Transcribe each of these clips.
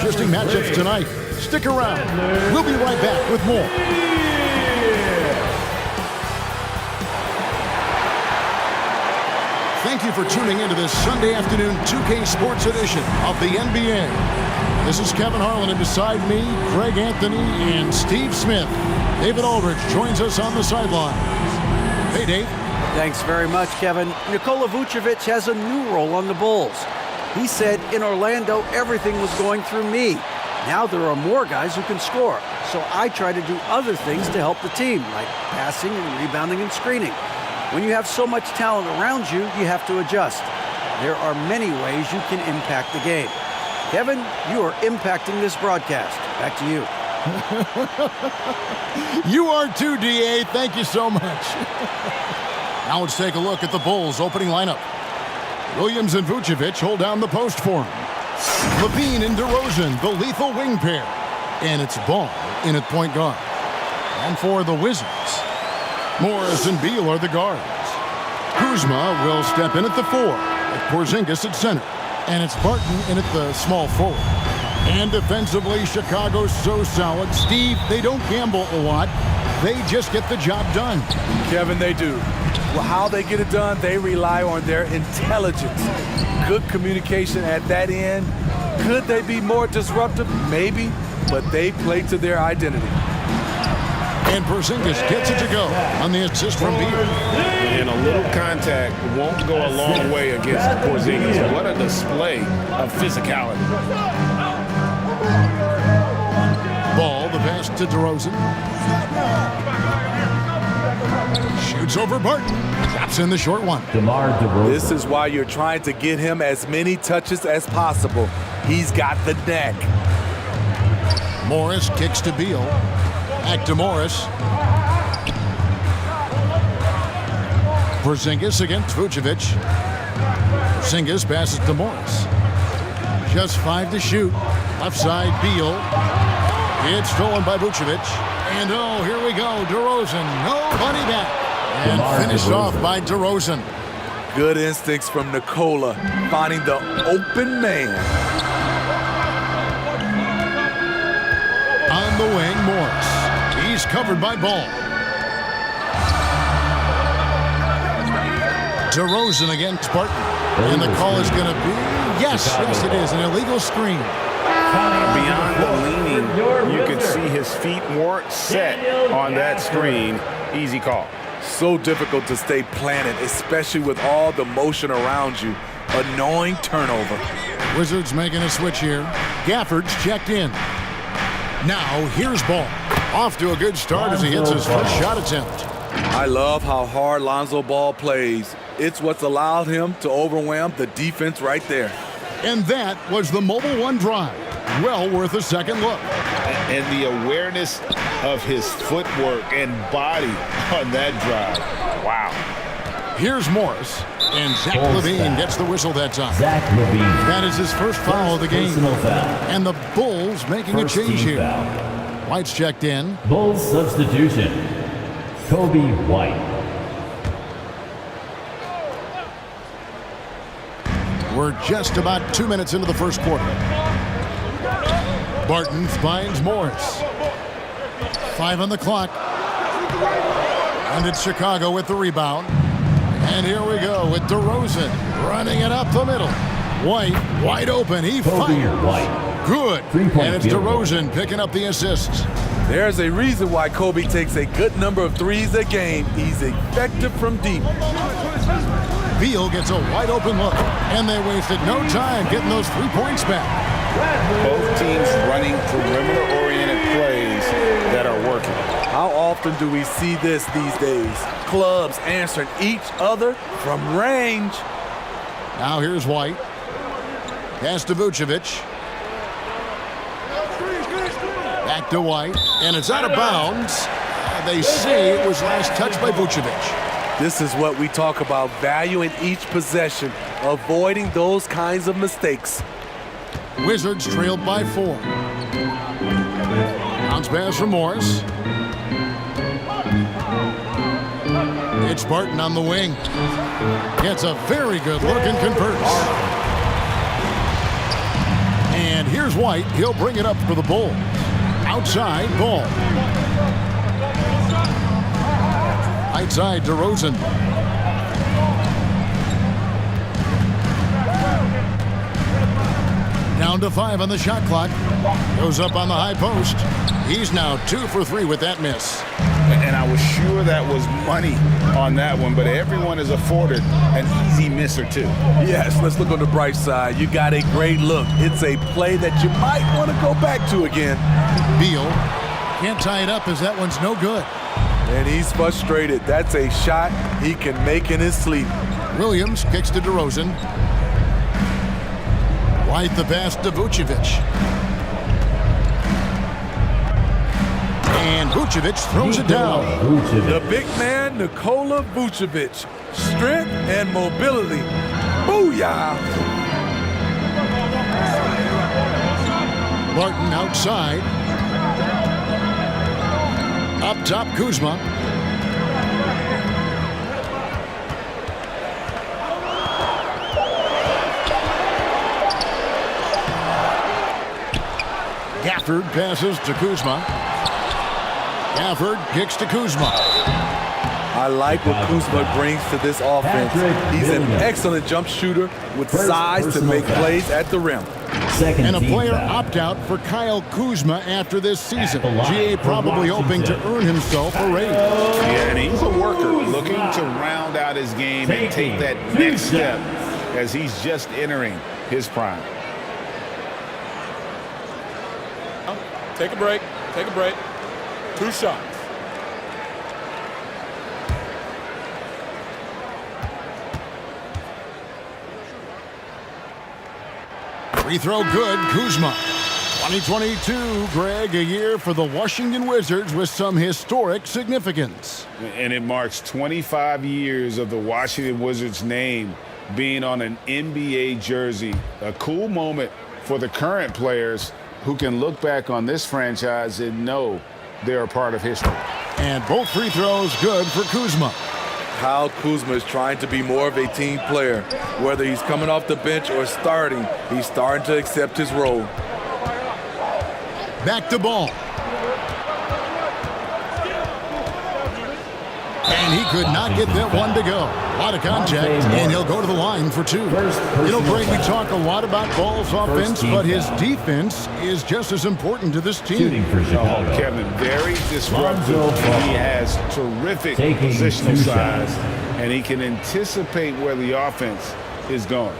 interesting matchups tonight. Stick around. We'll be right back with more. Thank you for tuning into this Sunday afternoon 2K Sports edition of the NBA. This is Kevin Harlan, and beside me, Greg Anthony and Steve Smith. David Aldridge joins us on the sideline. Hey, Dave. Thanks very much, Kevin. Nikola Vucevic has a new role on the Bulls. He said in Orlando, everything was going through me. Now there are more guys who can score. So I try to do other things to help the team, like passing and rebounding and screening. When you have so much talent around you, you have to adjust. There are many ways you can impact the game. Kevin, you are impacting this broadcast. Back to you. You are too, DA. Thank you so much. Now let's take a look at the Bulls' opening lineup. Williams and Vucevic hold down the post for him. LaVine and DeRozan, the lethal wing pair. And it's Ball in at point guard. And for the Wizards, Morris and Beal are the guards. Kuzma will step in at the 4, with Porzingis at center. And it's Barton in at the small forward. And defensively, Chicago's so solid. Steve, they don't gamble a lot. They just get the job done. Kevin, they do. Well, how they get it done, they rely on their intelligence. Good communication at that end. Could they be more disruptive? Maybe, but they play to their identity. And Porzingis gets it to go on the assist from Beal. And a little contact won't go a long way against Porzingis. What a display of physicality. Ball, the pass to DeRozan. Shoots over Barton. Drops in the short one. DeMar DeRozan. This is why you're trying to get him as many touches as possible. He's got the neck. Morris kicks to Beal. Back to Morris. Porzingis against Vucevic. Porzingis passes to Morris. Just 5 to shoot. Left side, Beal. It's stolen by Vucevic. And oh, here we go. DeRozan, nobody back. And finished off by DeRozan. Good instincts from Nikola, finding the open man. On the wing, Morris. He's covered by Ball. DeRozan against Barton. And the call is going to be, yes, it is, an illegal screen. Beyond the leaning, you can see his feet weren't set on that screen. Easy call. So difficult to stay planted, especially with all the motion around you. Annoying turnover. Wizards making a switch here. Gafford's checked in. Now, here's Ball. Off to a good start as he hits his first shot attempt. I love how hard Lonzo Ball plays. It's what's allowed him to overwhelm the defense right there. And that was the Mobile One drive. Well worth a second look. And the awareness of his footwork and body on that drive. Wow. Here's Morris. And Zach LaVine gets the whistle that time. Zach LaVine. That is his first foul of the game. And the Bulls making a change here. White's checked in. Bulls substitution. Kobe White. We're just about 2 minutes into the first quarter. Barton finds Morris. 5 on the clock. And it's Chicago with the rebound. And here we go with DeRozan running it up the middle. White, wide open. He fires. White. Good. And it's DeRozan picking up the assists. There's a reason why Kobe takes a good number of threes a game. He's effective from deep. Beal gets a wide open look. And they wasted no time getting those 3 points back. Both teams running perimeter-oriented plays that are working. How often do we see this these days? Clubs answering each other from range. Now here's White. Pass to Vucevic. Back to White. And it's out of bounds. They say it was last touched by Vucevic. This is what we talk about, valuing each possession, avoiding those kinds of mistakes. Wizards trailed by 4. Bounce pass from Morris. It's Barton on the wing. Gets a very good look and converts. And here's White. He'll bring it up for the Bulls. Outside, Ball. Outside, DeRozan. Down to 5 on the shot clock. Goes up on the high post. He's now 2 for 3 with that miss. And I was sure that was money on that one, but everyone is afforded an easy miss or two. Yes, let's look on the bright side. You got a great look. It's a play that you might want to go back to again. Beal can't tie it up as that one's no good. And he's frustrated. That's a shot he can make in his sleep. Williams kicks to DeRozan. White the pass to Vucevic. And Vucevic throws it down. The big man, Nikola Vucevic. Strength and mobility. Booyah! Barton outside. Up top, Kuzma. Gafford passes to Kuzma. Gafford kicks to Kuzma. I like what Kuzma brings to this offense. He's an excellent jump shooter with size to make plays at the rim. And a player opt-out for Kyle Kuzma after this season. GA probably hoping to earn himself a raise. Yeah, and he's a worker looking to round out his game and take that next step as he's just entering his prime. Take a break. Take a break. 2 shots. Free throw good, Kuzma. 2022, Greg, a year for the Washington Wizards with some historic significance. And it marks 25 years of the Washington Wizards name being on an NBA jersey. A cool moment for the current players who can look back on this franchise and know they're a part of history. And both free throws good for Kuzma. Kyle Kuzma is trying to be more of a team player. Whether he's coming off the bench or starting, he's starting to accept his role. Back to Ball. And he could not get that one to go. A lot of contact, and he'll go to the line for 2. You know, Greg, we talk a lot about Ball's offense, but his defense is just as important to this team. Shooting for Chicago. Kevin, very disruptive. He has terrific positional size, and he can anticipate where the offense is going.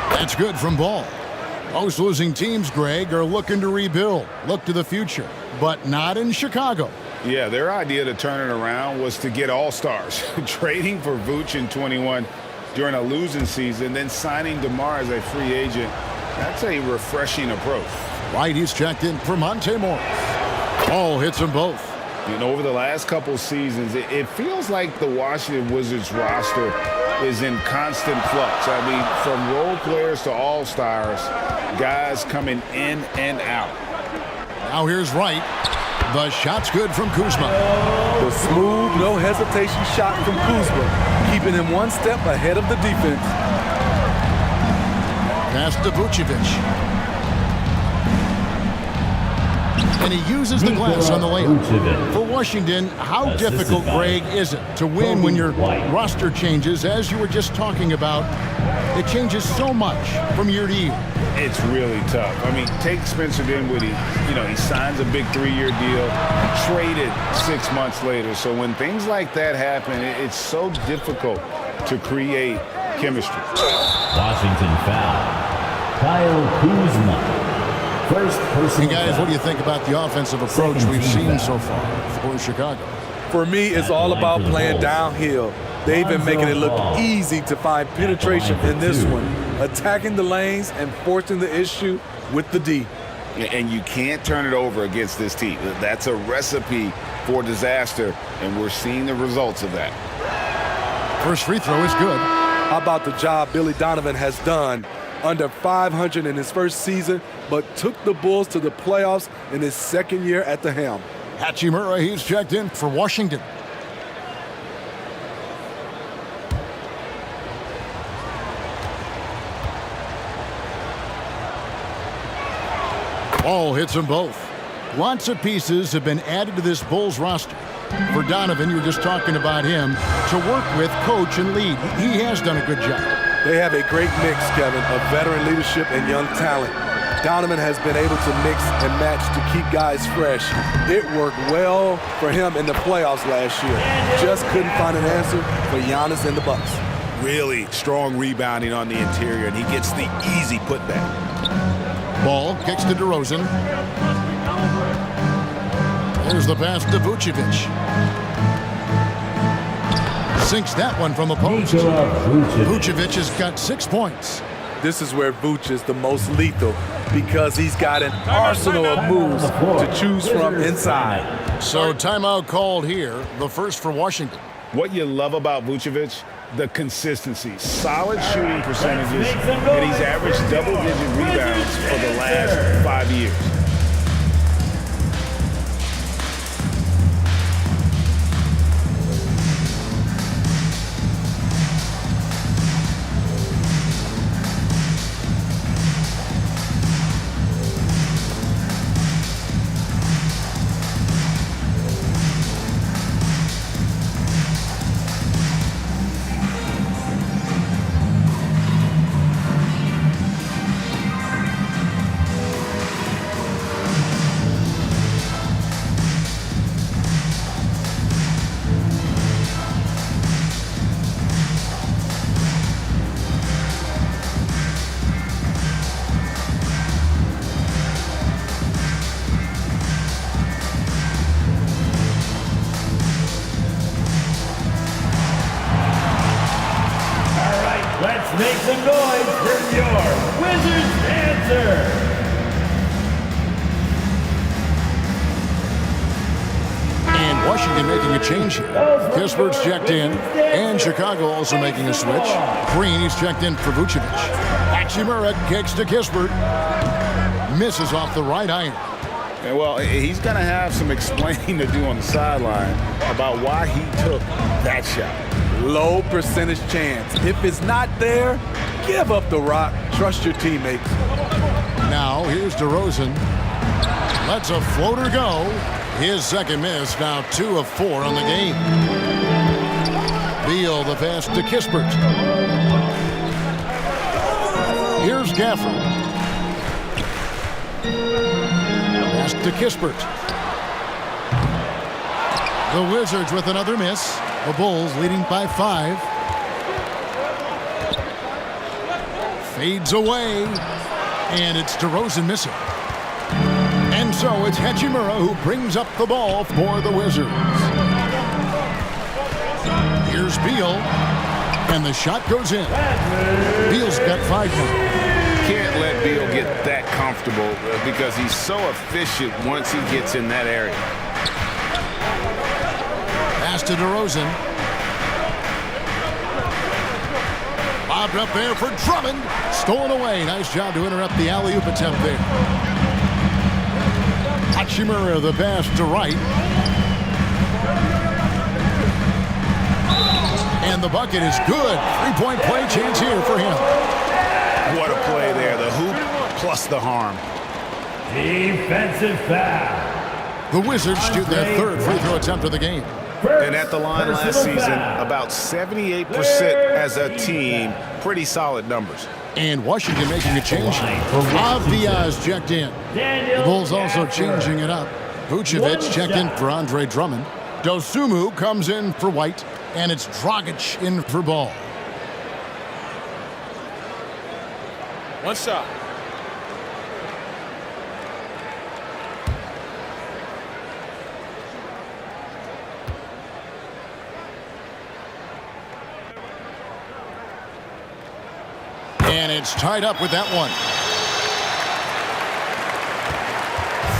That's good from Ball. Most losing teams, Greg, are looking to rebuild, look to the future, but not in Chicago. Yeah, their idea to turn it around was to get all-stars. Trading for Vooch in 21 during a losing season, then signing DeMar as a free agent. That's a refreshing approach. Right, he's checked in for Monte Morris. Ball hits them both. You know, over the last couple seasons, it feels like the Washington Wizards roster is in constant flux. I mean, from role players to all-stars, guys coming in and out. Now here's Wright. The shot's good from Kuzma. The smooth, no hesitation shot from Kuzma, keeping him one step ahead of the defense. Pass to Vucevic. And he uses the glass on the layup. For Washington, how difficult, Greg, is it to win when your roster changes, as you were just talking about? It changes so much from year to year. It's really tough. I mean, take Spencer Dinwiddie. You know, he signs a big 3-year deal, traded 6 months later. So when things like that happen, it's so difficult to create chemistry. Washington foul. Kyle Kuzma. First person. And guys, what do you think about the offensive approach we've seen so far for Chicago? For me, it's all about playing downhill. They've been making it look easy to find penetration in this one, attacking the lanes and forcing the issue with the D. And you can't turn it over against this team. That's a recipe for disaster, and we're seeing the results of that. First free throw is good. How about the job Billy Donovan has done under 500 in his first season, but took the Bulls to the playoffs in his second year at the helm. Hachimura, he's checked in for Washington. Ball hits them both. Lots of pieces have been added to this Bulls roster. For Donovan, you were just talking about him, to work with, coach, and lead. He has done a good job. They have a great mix, Kevin, of veteran leadership and young talent. Donovan has been able to mix and match to keep guys fresh. It worked well for him in the playoffs last year. Just couldn't find an answer for Giannis and the Bucks. Really strong rebounding on the interior, and he gets the easy putback. Ball kicks to DeRozan. There's the pass to Vucevic. Sinks that one from the post. Vucevic has got 6 points. This is where Vooch is the most lethal because he's got an arsenal of moves to choose from inside. So timeout called here, the first for Washington. What you love about Vucevic, the consistency, solid shooting percentages, and he's averaged double-digit rebounds for the last 5 years. Make some noise for your Wizards answer. And Washington making a change here. Kispert's checked in, and Chicago also making a switch. Green, he's checked in for Vucevic. Hachimura kicks to Kispert. Misses off the right iron. And well, he's going to have some explaining to do on the sideline about why he took that shot. Low percentage chance. If it's not there, give up the rock. Trust your teammates. Now here's DeRozan. Lets a floater go. His second miss, now 2 of 4 on the game. Beal the pass to Kispert. Here's Gafford. Pass to Kispert. The Wizards with another miss. The Bulls leading by 5. Fades away. And it's DeRozan missing. And so it's Hachimura who brings up the ball for the Wizards. Here's Beal. And the shot goes in. Beal's got 5 now. Can't let Beal get that comfortable because he's so efficient once he gets in that area. Pass to DeRozan. Bobbed up there for Drummond. Stolen away. Nice job to interrupt the alley-oop attempt there. Hachimura the pass to Wright. And the bucket is good. 3-point play chance here for him. What a play there. The hoop plus the harm. Defensive foul. The Wizards shoot their 3rd free throw attempt of the game. And at the line last season, about 78% as a team. Pretty solid numbers. And Washington making a change. Bob Diaz checked in. The Bulls also changing it up. Vucevic checked in for Andre Drummond. Dosunmu comes in for White. And it's Dragic in for Ball. One shot. And it's tied up with that one.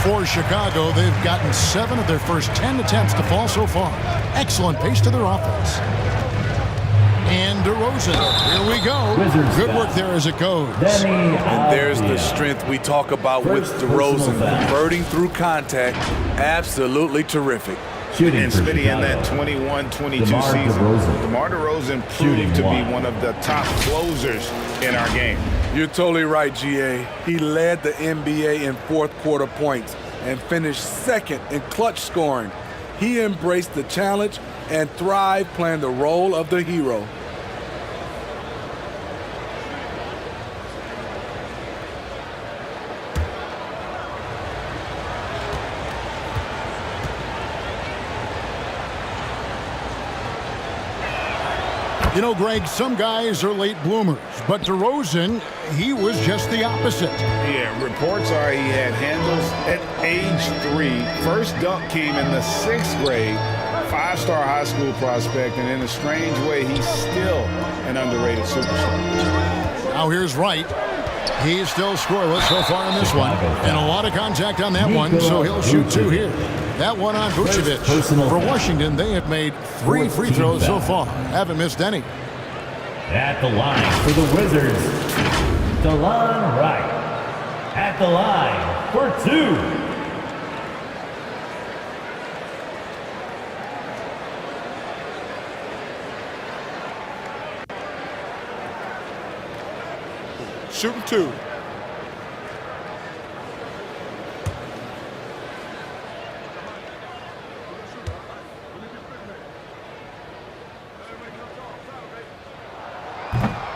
For Chicago, they've gotten 7 of their first 10 attempts to fall so far. Excellent pace to their offense. And DeRozan. Here we go. Wizards Good foul. work there as it goes. And there's the strength we talk about with First personal DeRozan. foul. Converting through contact, absolutely terrific. Shooting And for Smitty, in that Chicago. 21-22 DeMar season, DeRozan. DeMar DeRozan Shooting proved to be one. one of the top closers in our game. You're totally right, GA. He led the NBA in fourth quarter points and finished second in clutch scoring. He embraced the challenge and thrived playing the role of the hero. You know, Greg, some guys are late bloomers, but DeRozan, he was just the opposite. Yeah, reports are he had handles at age 3. First dunk came in the 6th grade. 5-star high school prospect, and in a strange way, he's still an underrated superstar. Now here's Wright. He's still scoreless so far in this one. And a lot of contact on that one, so he'll shoot 2 here. That one on Vucevic. Personal For foul. Washington, they have made 3 free throws so far. Haven't missed any. At the line for the Wizards, DeLon Wright. At the line for 2. Shooting 2.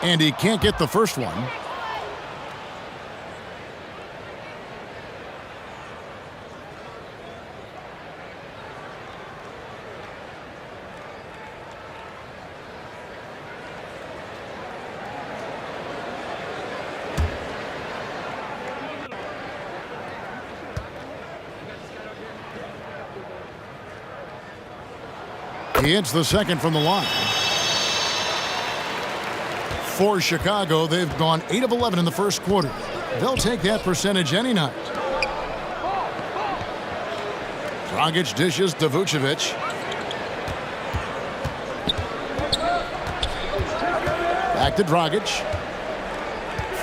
And he can't get the first one. He hits the second from the line. For Chicago, they've gone 8 of 11 in the first quarter. They'll take that percentage any night. Dragic dishes to Vucevic. Back to Dragic.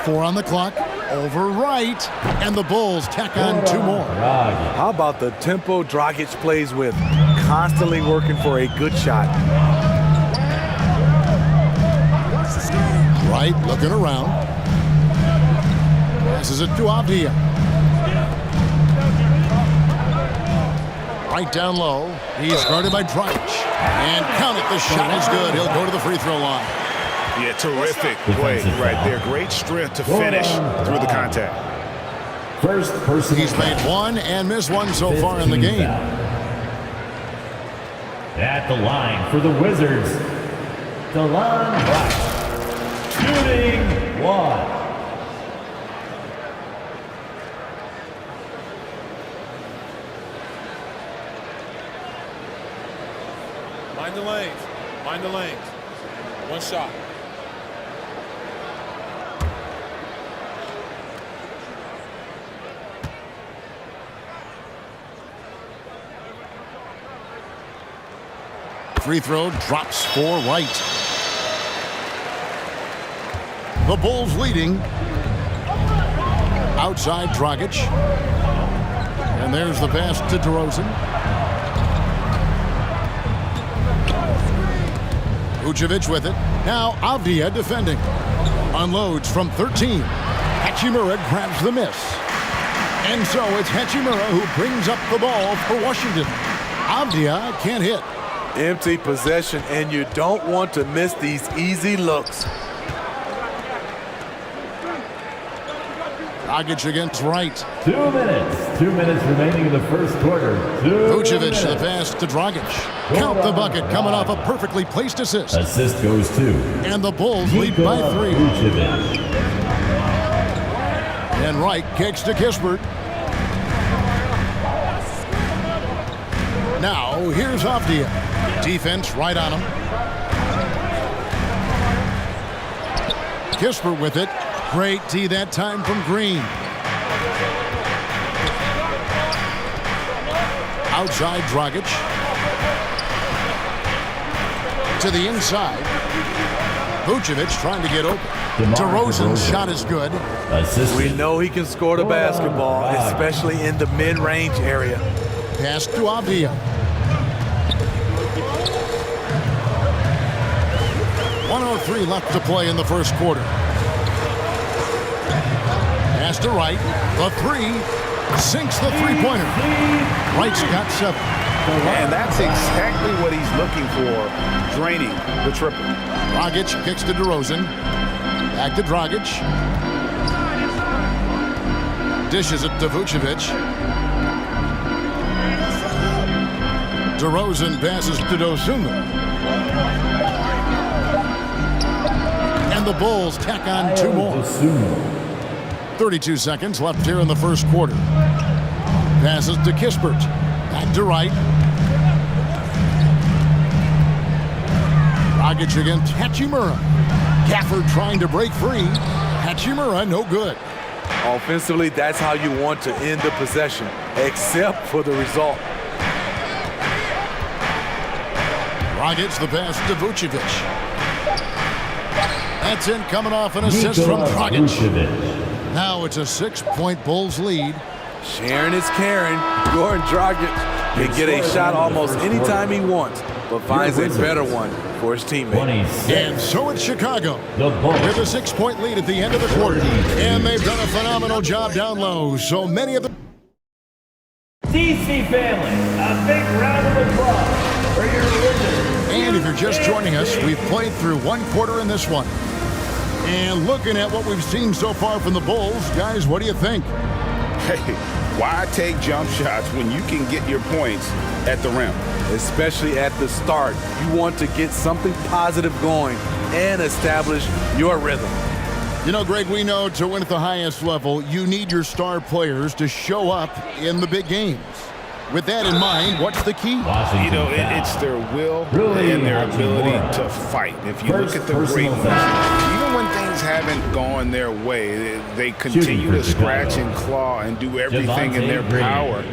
4 on the clock. Over Wright. And the Bulls tack on 2 more. How about the tempo Dragic plays with? Constantly working for a good shot. Wright looking around. Passes it to Avdia. Right down low. He's guarded by Dragic. And count it. The shot is good. He'll go to the free throw line. Yeah, terrific play right there. Great strength to finish through the contact. First personal He's made 1 and missed 1 so far in the 15 game. foul. At the line for the Wizards, DeLon Wright. Shooting 1. Mind the lanes. Mind the lanes. 1 shot. Free throw drops for Wright. The Bulls leading. Outside Dragic. And there's the pass to DeRozan. Vucevic with it. Now Avdia defending. Unloads from 13. Hachimura grabs the miss. And so it's Hachimura who brings up the ball for Washington. Avdia can't hit. Empty possession, and you don't want to miss these easy looks. Dragic against Wright. 2 minutes. 2 minutes remaining in the first quarter. Vucevic the pass to Dragic. Count the bucket coming off a perfectly placed assist. Assist goes to And the Bulls lead by 3. Vucevic. And Wright kicks to Kispert. Now here's Avdia. Defense right on him. Kispert with it. Great D that time from Green. Outside Dragic. To the inside. Vucevic trying to get open. DeMar DeRozan's DeRozan. shot is good. Assistant. We know he can score the basketball, Right. especially in the mid-range area. Pass to Avdia. 1:03 left to play in the first quarter. Pass to Wright. The three. Sinks the three-pointer. Wright's got 7. And that's exactly what he's looking for, draining the triple. Dragic kicks to DeRozan. Back to Dragic. Dishes it to Vucevic. DeRozan passes to Dosunmu. And the Bulls tack on 2 more. 32 seconds left here in the first quarter. Passes to Kispert. Back to Wright. Dragic against Hachimura. Gafford trying to break free. Hachimura, no good. Offensively, that's how you want to end the possession, except for the result. Dragic the pass to Vucevic. That's in, coming off an assist from Nikola Dragic. Vucevic. Now it's a 6-point Bulls lead. Sharing is caring. Goran Dragic can get a shot almost anytime he wants, but finds a better one for his teammate. 26. And so it's Chicago The Bulls. with a 6-point lead at the end of the quarter. And they've done a phenomenal job down low. So many of the DC family, a big round of applause for your Wizards. And if you're just joining us, we've played through 1 quarter in this one. And looking at what we've seen so far from the Bulls, guys, what do you think? Hey, why take jump shots when you can get your points at the rim? Especially at the start. You want to get something positive going and establish your rhythm. You know, Greg, we know to win at the highest level, you need your star players to show up in the big games. With that in mind, what's the key? Washington You know, foul. it's their will Really and their ability Hachimura. to fight. If you First look at the great personal ones, foul. even when things haven't gone their way, they continue for to scratch Chicago. and claw and do everything in their Javonte Green. power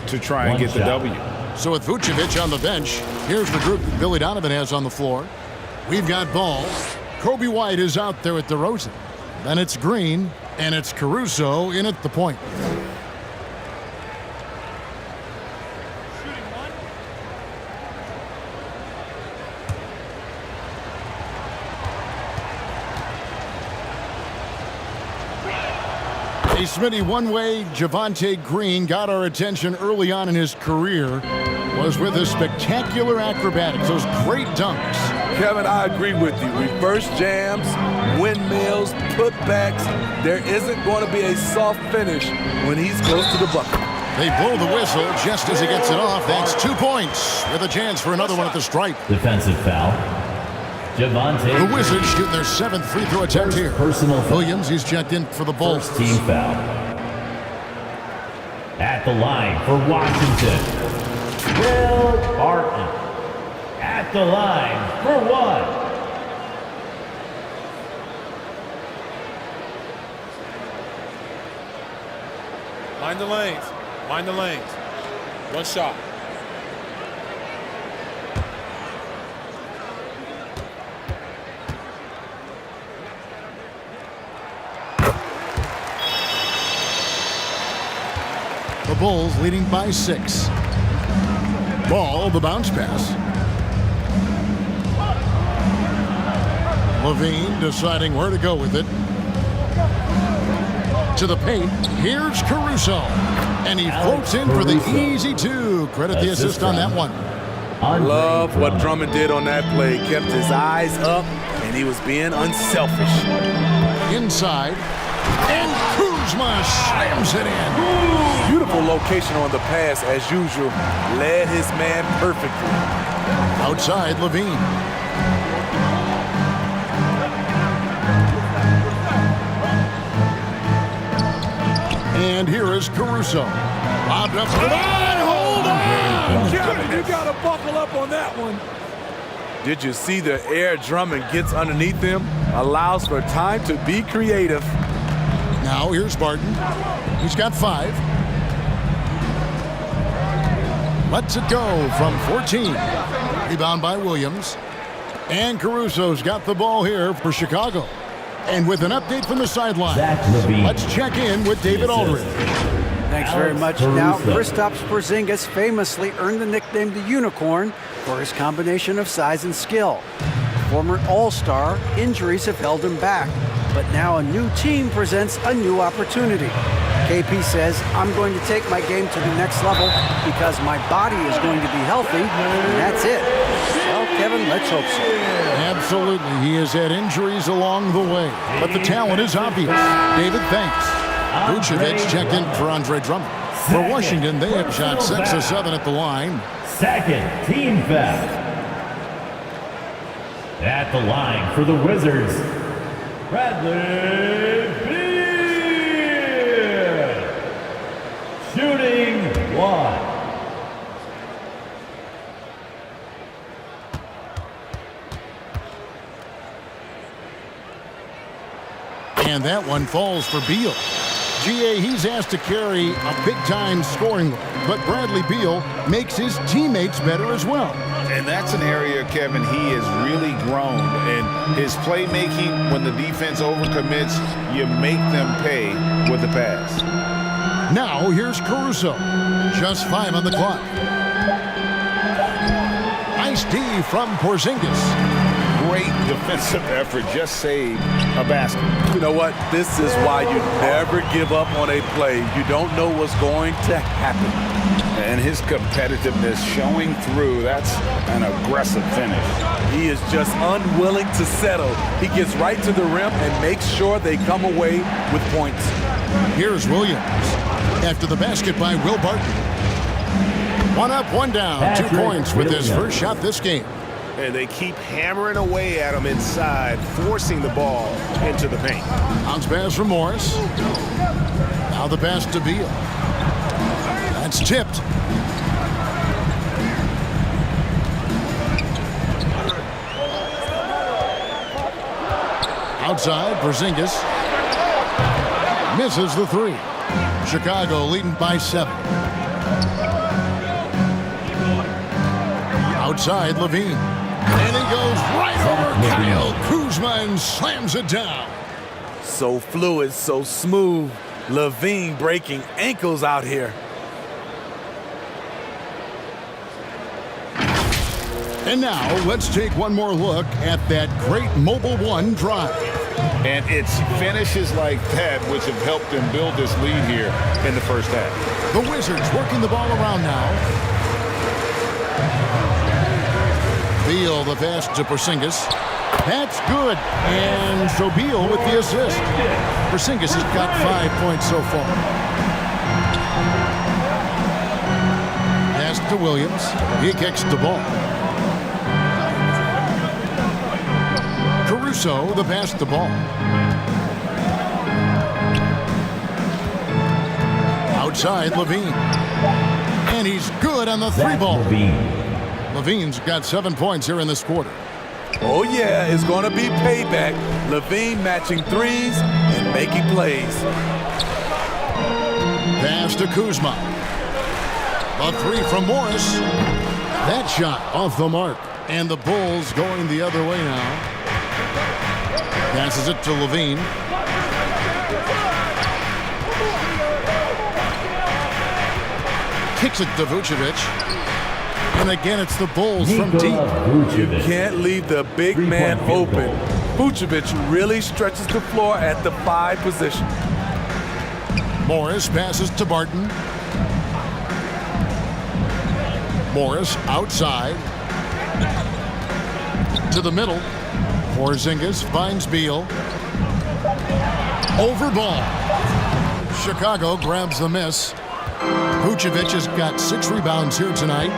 to try and One get the shot. W. So with Vucevic on the bench, here's the group that Billy Donovan has on the floor. We've got Ball. Kobe White is out there at DeRozan. Then it's Green, and it's Caruso in at the point. Hey, Smitty, one way Javonte Green got our attention early on in his career was with his spectacular acrobatics, those great dunks. Kevin, I agree with you. Reverse jams, windmills, putbacks. There isn't going to be a soft finish when he's close to the bucket. They blow the whistle just as he gets it off. That's 2 points with a chance for another one at the stripe. Defensive foul. Javonte. The Wizards shooting their 7th free throw attempt here. Personal foul. Williams, he's checked in for the Bulls. First team foul. At the line for Washington, Will Barton. At the line for one. Mind the lanes. Mind the lanes. 1 shot. The Bulls leading by 6. Ball, the bounce pass. Levine deciding where to go with it. To the paint. Here's Caruso. And he floats in for the easy 2. Credit the assist on that one. Love what Drummond did on that play. Kept his eyes up, and he was being unselfish. Inside. And Kuzma slams it in. Beautiful location on the pass, as usual. Led his man perfectly. Outside, Levine. And here is Caruso. Lobbed up to the line. Hold on! Kevin, you got to buckle up on that one. Did you see the air Drummond gets underneath him? Allows for time to be creative. Now here's Barton. He's got 5. Lets it go from 14. Rebound by Williams. And Caruso's got the ball here for Chicago. And with an update from the sideline, Zach LaVine. let's check in with David Aldridge. Thanks very much. Now, Kristaps Porzingis famously earned the nickname the Unicorn for his combination of size and skill. Former All-Star, injuries have held him back, but now a new team presents a new opportunity. KP says, I'm going to take my game to the next level because my body is going to be healthy, and that's it. Well, Kevin, let's hope so. Absolutely. He has had injuries along the way, but the talent is obvious. David, thanks. Vucevic checked in for Andre Drummond. For Washington, they have shot 6 of 7 at the line. Second team foul. At the line for the Wizards, Bradley Beal. Shooting 1. And that one falls for Beal. GA, he's asked to carry a big-time scoring load, but Bradley Beal makes his teammates better as well. And that's an area, Kevin, he has really grown. And his playmaking, when the defense overcommits, you make them pay with the pass. Now here's Caruso. Just 5 on the clock. Nice D from Porzingis. Great defensive effort, just saved a basket. You know what? This is why you never give up on a play. You don't know what's going to happen. And his competitiveness showing through. That's an aggressive finish. He is just unwilling to settle. He gets right to the rim and makes sure they come away with points. Here's Williams. After the basket by Will Barton. 1 up, 1 down. 2 points with his first shot this game. And they keep hammering away at him inside, forcing the ball into the paint. Bounce pass from Morris. Now the pass to Beal. That's tipped. Outside, Porzingis misses the 3. Chicago leading by 7. Outside, Levine. And he goes right over Kyle Kuzma and slams it down. So fluid, so smooth. Levine breaking ankles out here. And now, let's take one more look at that great Mobile One drive. And it's finishes like that which have helped him build this lead here in the first half. The Wizards working the ball around now. Beal the pass to Porzingis. That's good. And so Beal with the assist. Porzingis has got 5 points so far. Pass to Williams. He kicks the ball. Caruso the pass to ball. Outside Levine. And he's good on the 3-ball. Levine's got 7 points here in this quarter. Oh yeah, it's going to be payback. Levine matching threes and making plays. Pass to Kuzma. A 3 from Morris. That shot off the mark. And the Bulls going the other way now. Passes it to Levine. Kicks it to Vucevic. And again, it's the Bulls from deep. You can't leave the big man open. Vucevic really stretches the floor at the 5 position. Morris passes to Barton. Morris outside. To the middle. Porzingis finds Beal. Over ball. Chicago grabs the miss. Vucevic has got 6 rebounds here tonight.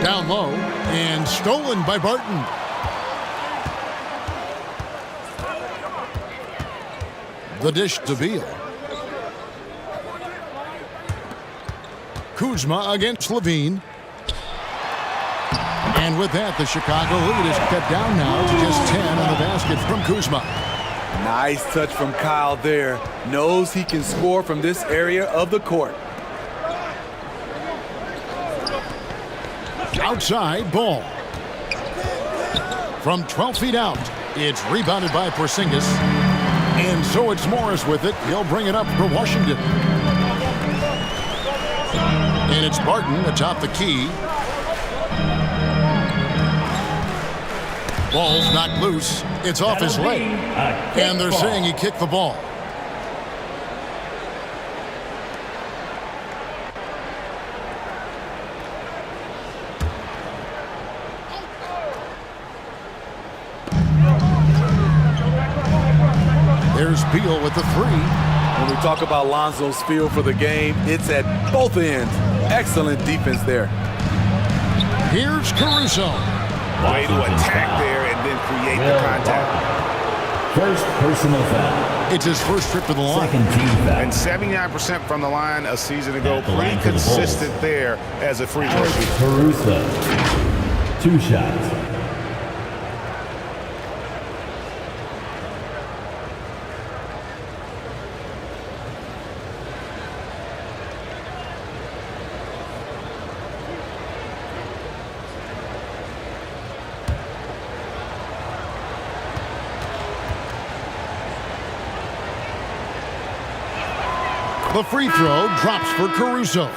Down low and stolen by Barton. The dish to Beal. Kuzma against Levine. And with that, the Chicago lead is cut down now to just 10 on the basket from Kuzma. Nice touch from Kyle there. Knows he can score from this area of the court. Outside ball. From 12 feet out, it's rebounded by Porzingis. And so it's Morris with it. He'll bring it up for Washington. And it's Barton atop the key. Ball's knocked loose. It's off his leg. And they're saying he kicked the ball. There's Beal with the three. When we talk about Lonzo's feel for the game, it's at both ends. Excellent defense there. Here's Caruso. Way to attack there and then create the contact. First personal foul. It's his first trip to the line. Second team foul. And 79% from the line a season ago. At the line Pretty for the Bulls. consistent there as a free throw Alex shooter. Caruso. 2 shots. The free throw drops for Caruso.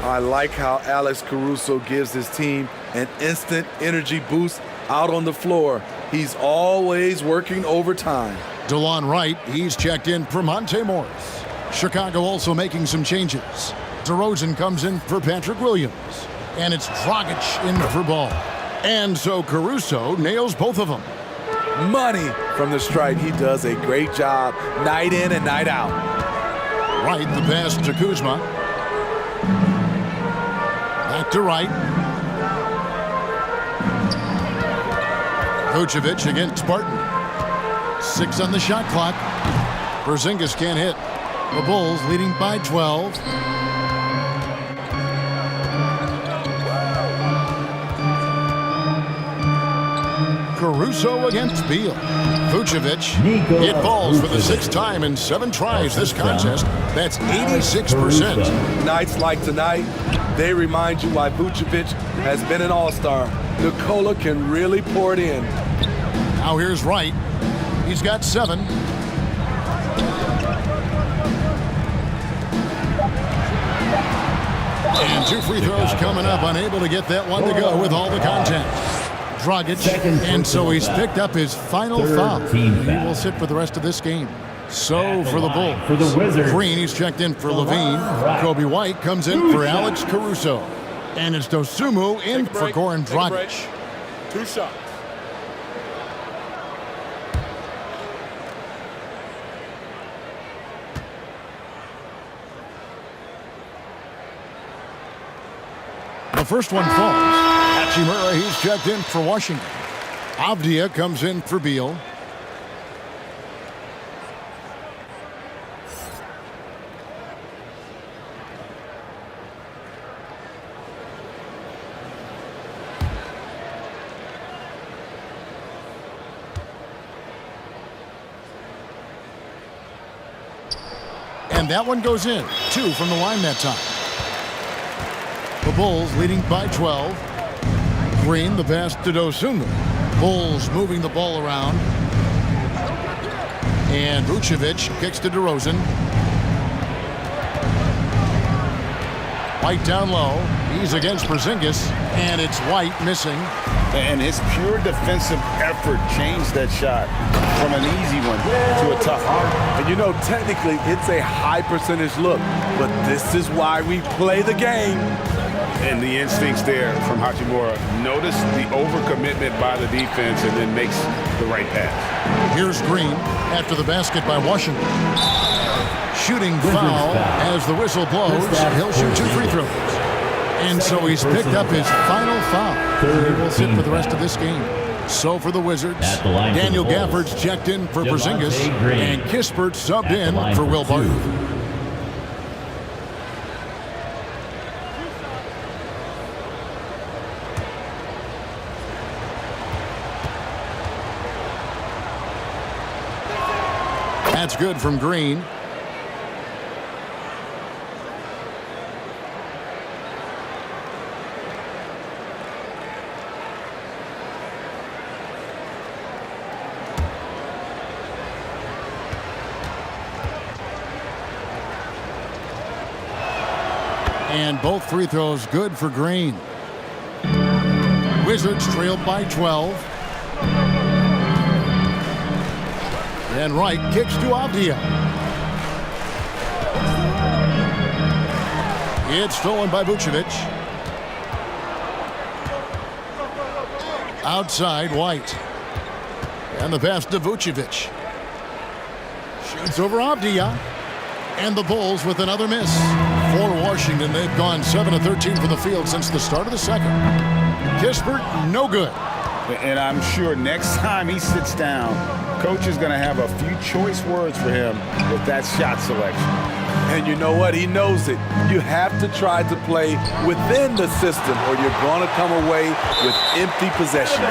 I like how Alex Caruso gives his team an instant energy boost out on the floor. He's always working overtime. DeLon Wright, he's checked in for Monte Morris. Chicago also making some changes. DeRozan comes in for Patrick Williams. And it's Dragic in for Ball. And so Caruso nails both of them. Money from the stripe. He does a great job night in and night out. Wright, the pass to Kuzma. Back to Wright. Vucevic against Barton. 6 on the shot clock. Porzingis can't hit. The Bulls leading by 12. Caruso against Beal. Vucevic. It falls for the 6th time in 7 tries this contest. That's 86%. Nights like tonight, they remind you why Vucevic has been an all-star. Nikola can really pour it in. Now here's Wright. He's got 7. And 2 free throws coming up. Unable to get that one to go with all the contact. Dragic, and so he's picked up his final foul. He will sit for the rest of this game. So for the Bulls, For the Wizards. Green, he's checked in for Levine. Kobe White comes in for Alex Caruso. And it's Dosunmu in for Goran Dragic. 2 shots. The first one falls. Hachimura, he's checked in for Washington. Avdia comes in for Beal. And that one goes in. 2 from the line that time. The Bulls leading by 12. Green, the pass to Dosunmu. Bulls moving the ball around. And Vucevic kicks to DeRozan. White down low. He's against Porzingis. And it's White missing. And his pure defensive effort changed that shot from an easy one to a tough one. And you know, technically, it's a high percentage look, but this is why we play the game. And the instincts there from Hachimura. Notice the overcommitment by the defense and then makes the right pass. Here's Green after the basket by Washington. Shooting foul as the whistle blows. He'll shoot 2 free throws. And so he's picked up his final foul. He will sit for the rest of this game. So for the Wizards, At the line for Daniel the Bulls, Gafford's checked in for Devontae Porzingis, Green. and Kispert subbed At the in line for for Will 2. Barton. That's good from Green. And both free throws good for Green. Wizards trailed by 12. And Wright kicks to Avdia. It's stolen by Vucevic. Outside, White. And the pass to Vucevic. Shoots over Avdia. And the Bulls with another miss. For Washington, they've gone 7 of 13 from the field since the start of the second. Kispert, no good. And I'm sure next time he sits down, coach is going to have a few choice words for him with that shot selection. And you know what? He knows it. You have to try to play within the system or you're going to come away with empty possessions.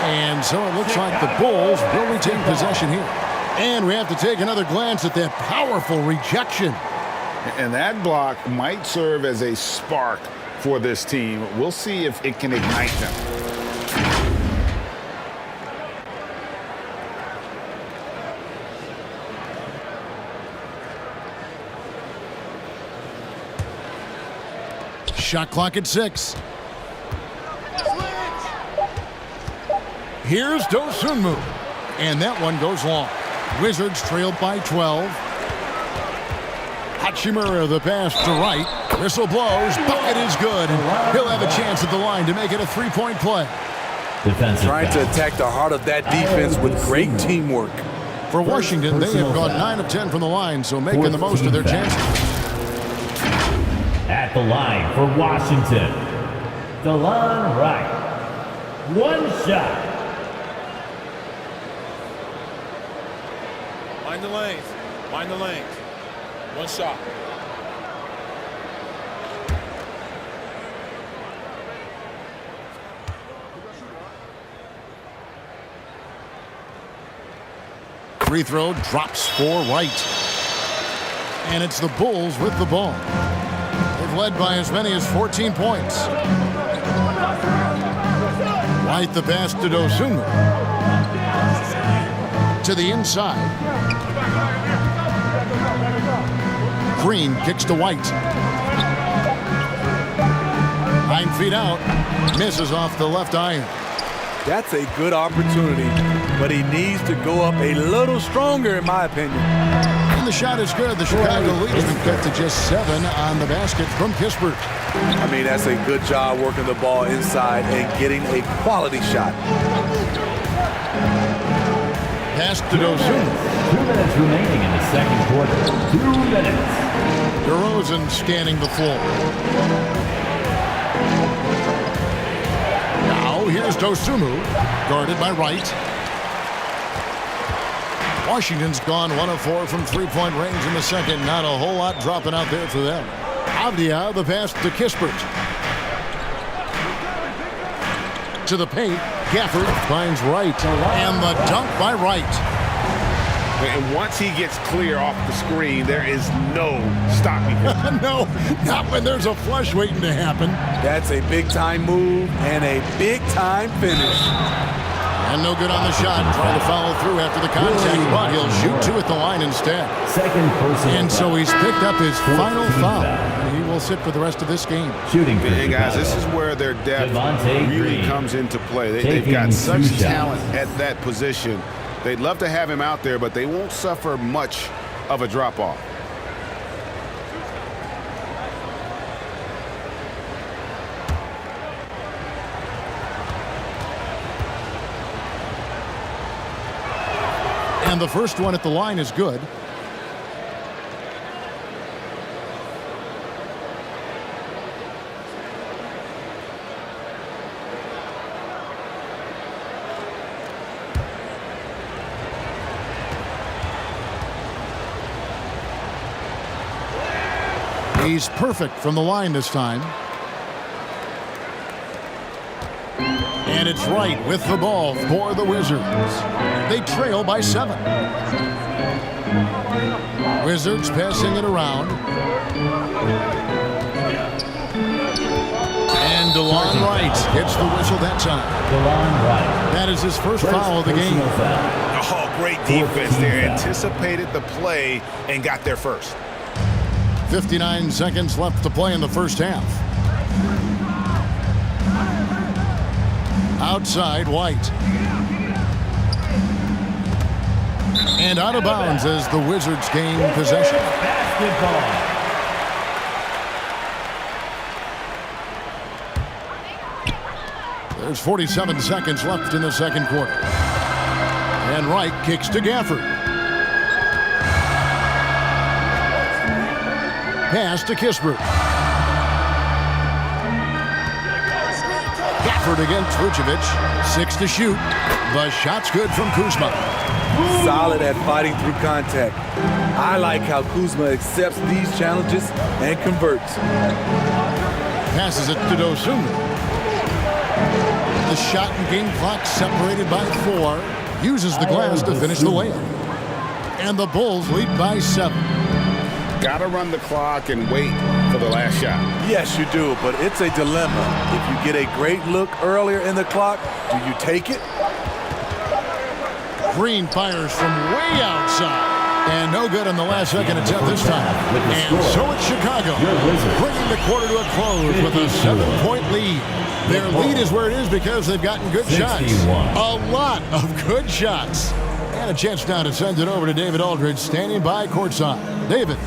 And so it looks like the Bulls will retain possession here. And we have to take another glance at that powerful rejection. And that block might serve as a spark for this team. We'll see if it can ignite them. Shot clock at 6. Here's Dosunmu. And that one goes long. Wizards trailed by 12. Hachimura the pass to Wright. Whistle blows. Bucket is good. And he'll have a chance at the line to make it a three-point play. Defensive Trying to foul. attack the heart of that defense with great teamwork. For Washington, they have gone 9 of 10 from the line, so making the most of their chances. At the line for Washington, DeLon Wright. One shot. Mind the lanes. Mind the lanes. One shot. Free throw drops for Wright. And it's the Bulls with the ball. They've led by as many as 14 points. White the pass to Dosunmu. To the inside. Green kicks to White. 9 feet out. Misses off the left iron. That's a good opportunity, but he needs to go up a little stronger, in my opinion. And the shot is good. The Chicago lead has been cut to just 7 on the basket from Kispert. I mean, that's a good job working the ball inside and getting a quality shot. Pass to Dosunmu. 2 minutes remaining in the second quarter. 2 minutes. DeRozan scanning the floor. Now here's Dosunmu, guarded by Wright. Washington's gone 1 of 4 from three-point range in the second. Not a whole lot dropping out there for them. Avdia, the pass to Kispert. To the paint, Gafford finds Wright. And the dunk by Wright. And once he gets clear off the screen, there is no stopping him. No, not when there's a flush waiting to happen. That's a big-time move and a big-time finish. And no good on the shot. Trying to follow through after the contact, but he'll shoot 2 at the line instead. Second personal And so foul. he's picked up his final 14 foul. foul. He will sit for the rest of this game. Shooting for Hey guys, Chicago. this is where their depth Devontae really Green. comes into play. They've Taking got such 2 shots. talent at that position. They'd love to have him out there, but they won't suffer much of a drop-off. And the first one at the line is good. He's perfect from the line this time. And it's Wright with the ball for the Wizards. They trail by 7. Wizards passing it around. And DeLon Wright gets the whistle that time. DeLon Wright. That is his first foul of the game. Personal foul. Oh, great defense there. 14 foul. Anticipated the play and got there first. 59 seconds left to play in the first half. Outside, White. And out of bounds as the Wizards gain possession. Basketball. There's 47 seconds left in the second quarter. And Wright kicks to Gafford. Pass to Kispert. Gafford against Vucevic. 6 to shoot. The shot's good from Kuzma. Solid at fighting through contact. I like how Kuzma accepts these challenges and converts. Passes it to Dosunmu. The shot and game clock separated by 4. Uses the glass to finish the layup. And the Bulls lead by 7. Gotta run the clock and wait for the last shot. Yes, you do, but it's a dilemma. If you get a great look earlier in the clock, do you take it? Green fires from way outside. And no good on the last second attempt this time. And so it's Chicago, bringing the quarter to a close with a 7-point lead. Their lead is where it is because they've gotten good shots. A lot of good shots. And a chance now to send it over to David Aldridge, standing by courtside. David.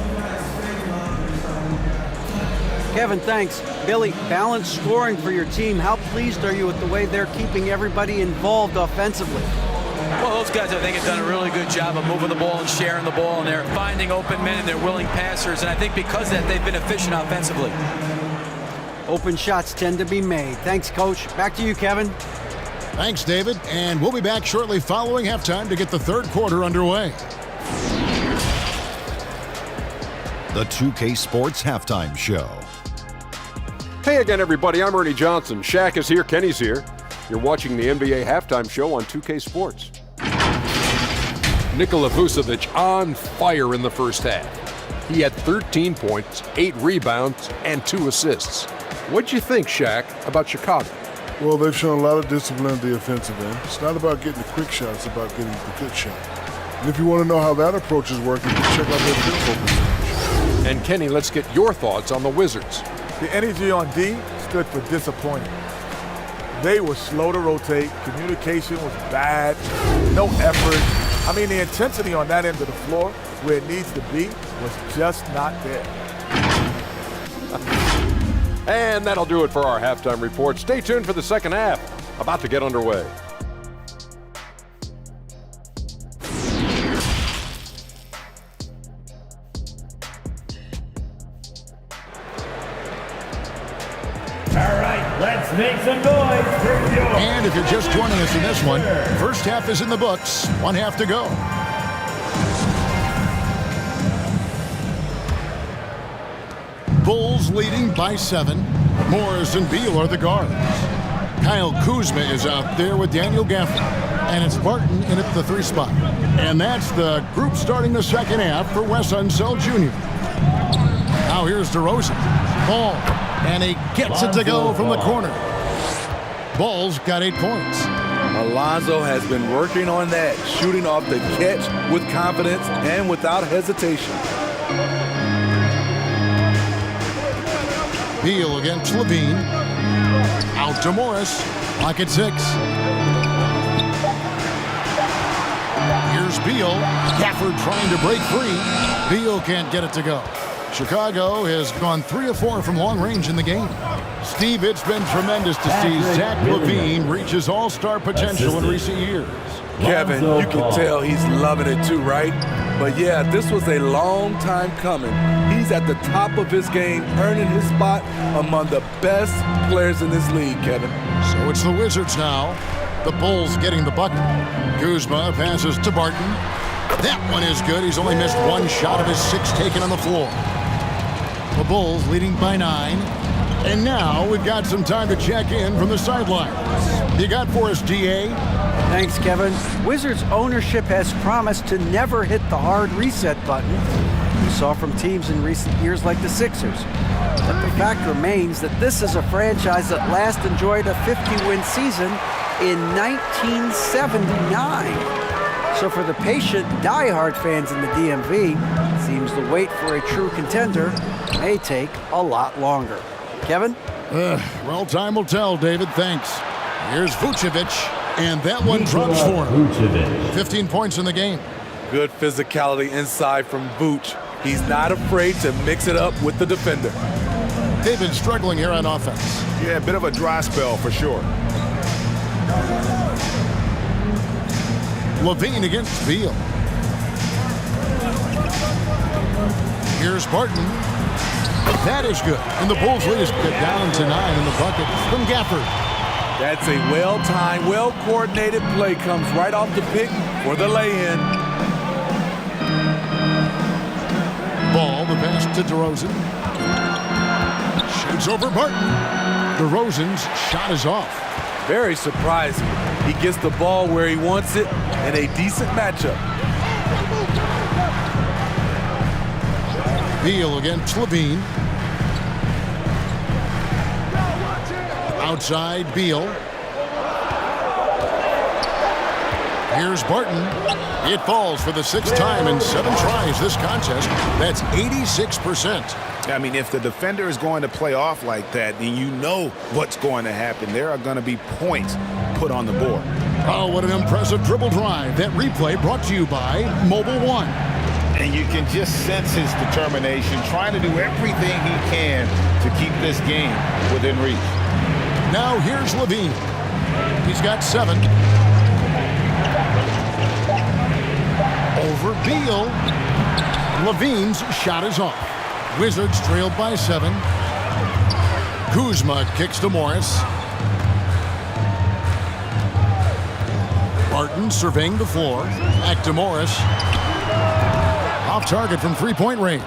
Kevin, thanks. Billy, balanced scoring for your team. How pleased are you with the way they're keeping everybody involved offensively? Well, those guys, I think, have done a really good job of moving the ball and sharing the ball, and they're finding open men and they're willing passers, and I think because of that, they've been efficient offensively. Open shots tend to be made. Thanks, Coach. Back to you, Kevin. Thanks, David. And we'll be back shortly following halftime to get the third quarter underway. The 2K Sports Halftime Show. Hey again, everybody. I'm Ernie Johnson. Shaq is here. Kenny's here. You're watching the NBA Halftime Show on 2K Sports. Nikola Vucevic on fire in the first half. He had 13 points, 8 rebounds, and 2 assists. What'd you think, Shaq, about Chicago? Well, they've shown a lot of discipline at the offensive end. It's not about getting the quick shot, it's about getting the good shot. And if you want to know how that approach is working, you can check out their field goal percentage. And Kenny, let's get your thoughts on the Wizards. The energy on D stood for disappointing. They were slow to rotate. Communication was bad. No effort. I mean, the intensity on that end of the floor, where it needs to be, was just not there. And that'll do it for our halftime report. Stay tuned for the second half. About to get underway. Let's make some noise for you. And if you're just joining us in this one, first half is in the books. 1 half to go. Bulls leading by 7. Morris and Beal are the guards. Kyle Kuzma is out there with Daniel Gafford. And it's Barton in at the 3 spot. And that's the group starting the second half for Wes Unseld Jr. Now here's DeRozan. Ball. And he gets it to go from the corner. Ball's got 8 points. Alonzo has been working on that, shooting off the catch with confidence and without hesitation. Beal against Levine. Out to Morris. Clock at 6. Here's Beal. Gafford trying to break free. Beal can't get it to go. Chicago has gone 3 of 4 from long range in the game. Steve, it's been tremendous to see Zach LaVine reach his all-star potential in recent years. Kevin, you can tell he's loving it too, right? But yeah, this was a long time coming. He's at the top of his game, earning his spot among the best players in this league, Kevin. So it's the Wizards now. The Bulls getting the bucket. Kuzma passes to Barton. That one is good. He's only missed 1 shot of his 6 taken on the floor. The Bulls leading by 9. And now we've got some time to check in from the sidelines. You got for us, DA? Thanks, Kevin. Wizards ownership has promised to never hit the hard reset button we saw from teams in recent years like the Sixers. But the fact remains that this is a franchise that last enjoyed a 50-win season in 1979. So So for the patient, die-hard fans in the DMV, seems the wait for a true contender may take a lot longer. Kevin? Well, time will tell, David. Thanks. Here's Vucevic, and that one drops for him. 15 points in the game. Good physicality inside from Vooch. He's not afraid to mix it up with the defender. David struggling here on offense. Yeah, a bit of a dry spell for sure. Levine against Beal. Here's Barton. That is good. And the Bulls lead is down to 9 in the bucket from Gafford. That's a well-timed, well-coordinated play. Comes right off the pick for the lay-in. Ball, the pass to DeRozan. Shoots over Barton. DeRozan's shot is off. Very surprising. He gets the ball where he wants it in a decent matchup. Beal against Levine. Outside Beal. Here's Barton. It falls for the 6th time in 7 tries this contest. That's 86%. I mean, if the defender is going to play off like that, then you know what's going to happen. There are going to be points put on the board. Oh, what an impressive dribble drive. That replay brought to you by Mobile One. And you can just sense his determination, trying to do everything he can to keep this game within reach. Now here's Levine. He's got 7. Over Beal. Levine's shot is off. Wizards trailed by 7. Kuzma kicks to Morris. Barton surveying the floor. Back to Morris. Off target from 3-point range.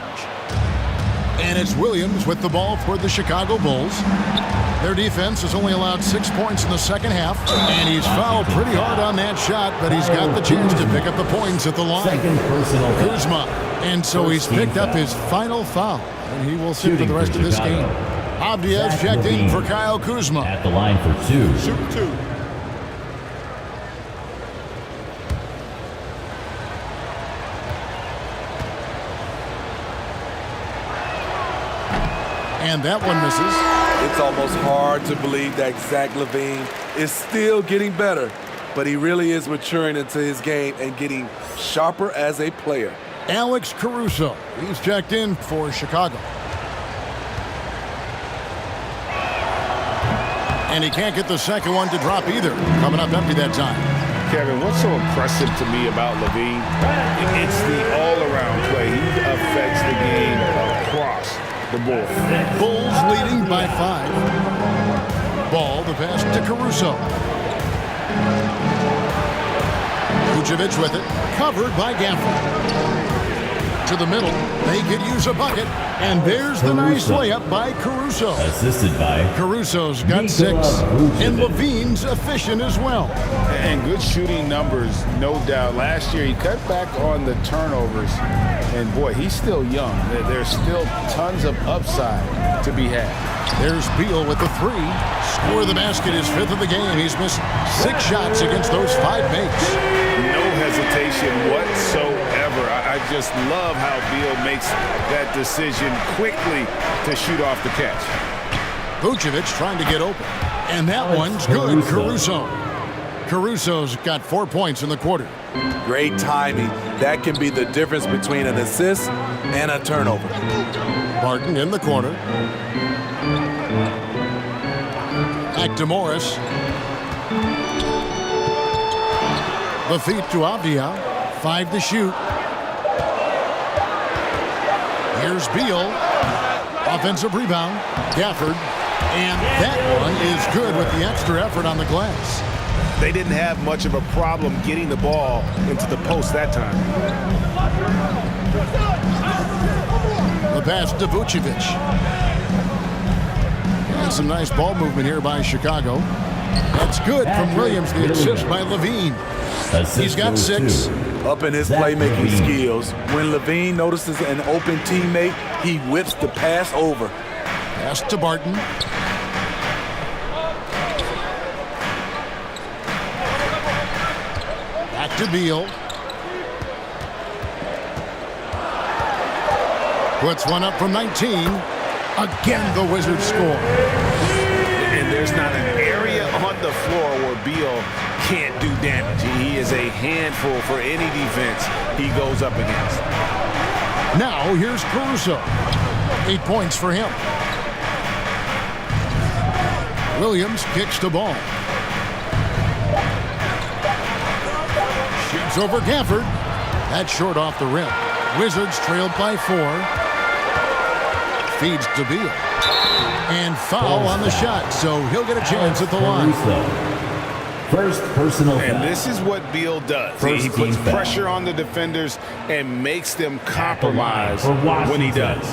And it's Williams with the ball for the Chicago Bulls. Their defense has only allowed 6 points in the second half. And he's fouled pretty hard on that shot, but he's got the chance to pick up the points at the line. Kuzma. And so he's picked up his final foul. And he will sit for the rest of this game. Avdia's checked in for Kyle Kuzma. At the line for 2. Shoot 2. And that one misses. It's almost hard to believe that Zach LaVine is still getting better, but he really is maturing into his game and getting sharper as a player. Alex Caruso, he's checked in for Chicago. And he can't get the second one to drop either. Coming up empty that time. Kevin, what's so impressive to me about Levine? It's the all-around play. He affects the game across the board. Bulls leading by 5. Ball, the pass to Caruso. Vucevic with it, covered by Gafford. To the middle, they could use a bucket, and there's the nice layup by Caruso. Assisted by Caruso's got 6, and Levine's efficient as well. And good shooting numbers, no doubt. Last year, he cut back on the turnovers, and boy, he's still young. There's still tons of upside to be had. There's Beal with the 3. Score the basket, his 5th of the game. He's missed 6 shots against those 5 makes. No hesitation whatsoever. I just love how Beal makes that decision quickly to shoot off the catch. Vucevic trying to get open. And that one's good, Caruso. Caruso's got 4 points in the quarter. Great timing. That can be the difference between an assist and a turnover. Barton in the corner. Back to Morris. The feet to Avdia. 5 to shoot. Here's Beal. Offensive rebound. Gafford. And that one is good with the extra effort on the glass. They didn't have much of a problem getting the ball into the post that time. The pass to Vucevic. And some nice ball movement here by Chicago. That's good from Williams. The assist by Levine. He's got 6. Up in his playmaking skills, when Levine notices an open teammate, he whips the pass over. Pass to Barton. Back to Beal. Puts one up from 19. Again, the Wizards score. And there's not an area on the floor where Beal can't do damage. He is a handful for any defense he goes up against. Now, here's Caruso. 8 points for him. Williams kicks the ball. Shoots over Gafford. That's short off the rim. Wizards trailed by 4. Feeds to Beal. And foul on the shot, so he'll get a chance at the line. First personal foul. And this is what Beal does. He puts pressure on the defenders and makes them compromise when he does.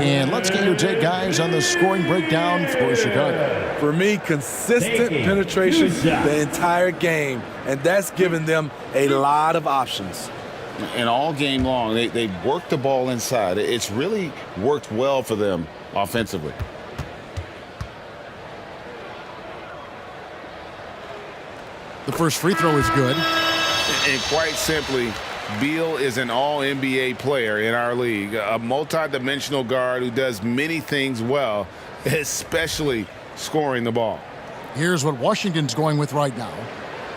And let's get your take, guys, on the scoring breakdown for Chicago. For me, consistent penetration the entire game, and that's given them a lot of options. And all game long, they work the ball inside. It's really worked well for them offensively. The first free throw is good. And quite simply, Beal is an all-NBA player in our league, a multi-dimensional guard who does many things well, especially scoring the ball. Here's what Washington's going with right now.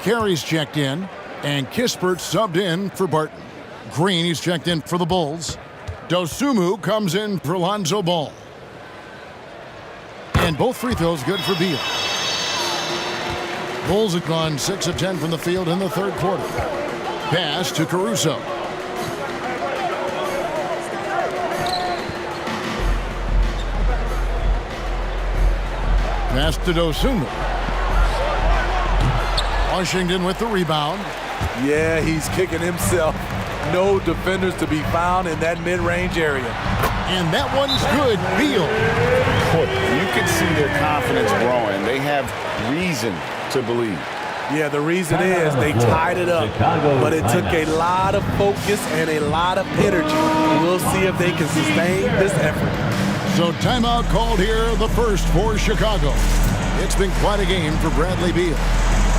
Carey's checked in, and Kispert subbed in for Barton. Green, he's checked in for the Bulls. Dosunmu comes in for Lonzo Ball. And both free throws good for Beal. Bulls have gone 6 of 10 from the field in the third quarter. Pass to Caruso. Pass to Dosunmu. Washington with the rebound. Yeah, he's kicking himself. No defenders to be found in that mid-range area. And that one's good. Beal. You can see their confidence growing. They have reason to believe. Yeah, the reason is they tied it up, but it took a lot of focus and a lot of energy. We'll see if they can sustain this effort. So timeout called here, the first for Chicago. It's been quite a game for Bradley Beal.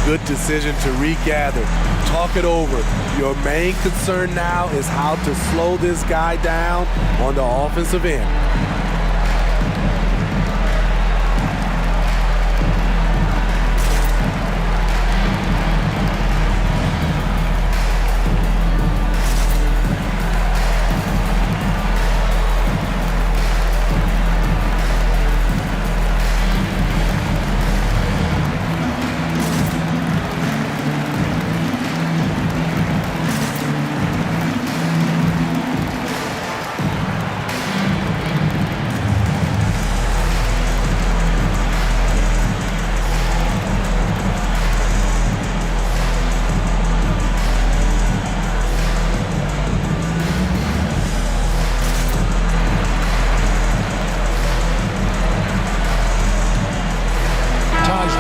Good decision to regather, talk it over. Your main concern now is how to slow this guy down on the offensive end.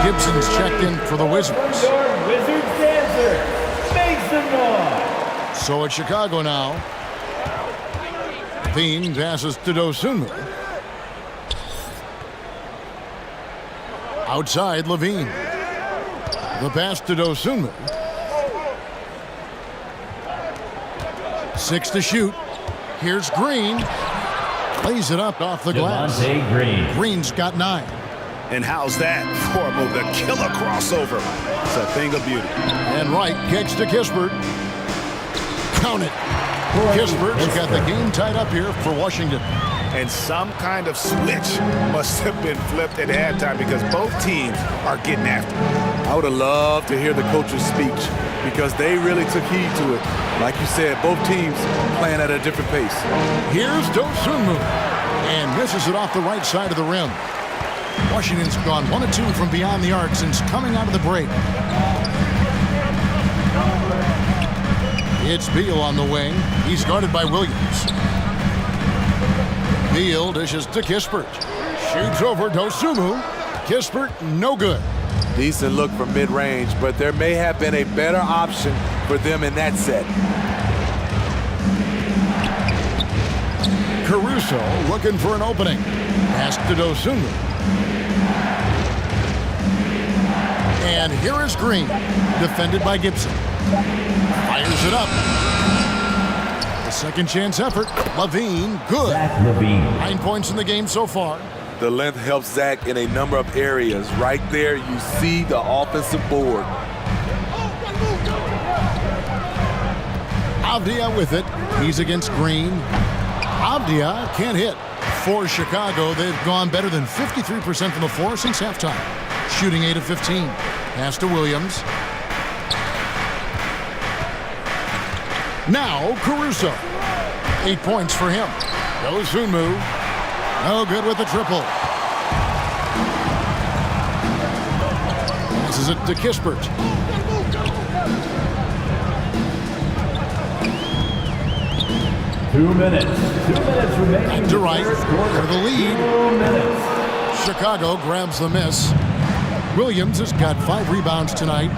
Gibson's checked in for the Wizards. Wizards dancer, make some noise. So it's Chicago now. Bean passes to Dosunmu. Outside, Levine. The pass to Dosunmu. 6 to shoot. Here's Green. Plays it up off the glass. Javonte Green. Green's got 9. And how's that for a move? The killer crossover. It's a thing of beauty. And Wright kicks to Kispert. Count it. Kispert's got the game tied up here for Washington. And some kind of switch must have been flipped at halftime because both teams are getting after it. I would have loved to hear the coach's speech because they really took heed to it. Like you said, both teams playing at a different pace. Here's Dosunmu. And misses it off the right side of the rim. Washington's gone 1 of 2 from beyond the arc since coming out of the break. It's Beal on the wing. He's guarded by Williams. Beal dishes to Kispert. Shoots over Dosunmu. Kispert, no good. Decent look from mid-range, but there may have been a better option for them in that set. Caruso looking for an opening. Pass to Dosunmu. And here is Green, defended by Gibson. Fires it up. The Second chance effort. Levine, good. Zach Levine. 9 points in the game so far. The length helps Zach in a number of areas. Right there, you see the offensive board. Avdia with it. He's against Green. Avdia can't hit. For Chicago, they've gone better than 53% from the floor since halftime. Shooting 8 of 15. Pass to Williams. Now Caruso. 8 points for him. Goes Funmu. No good with the triple. Passes it to Kispert. Two minutes remaining. To right for the lead. 2 minutes. Chicago grabs the miss. Williams has got 5 rebounds tonight.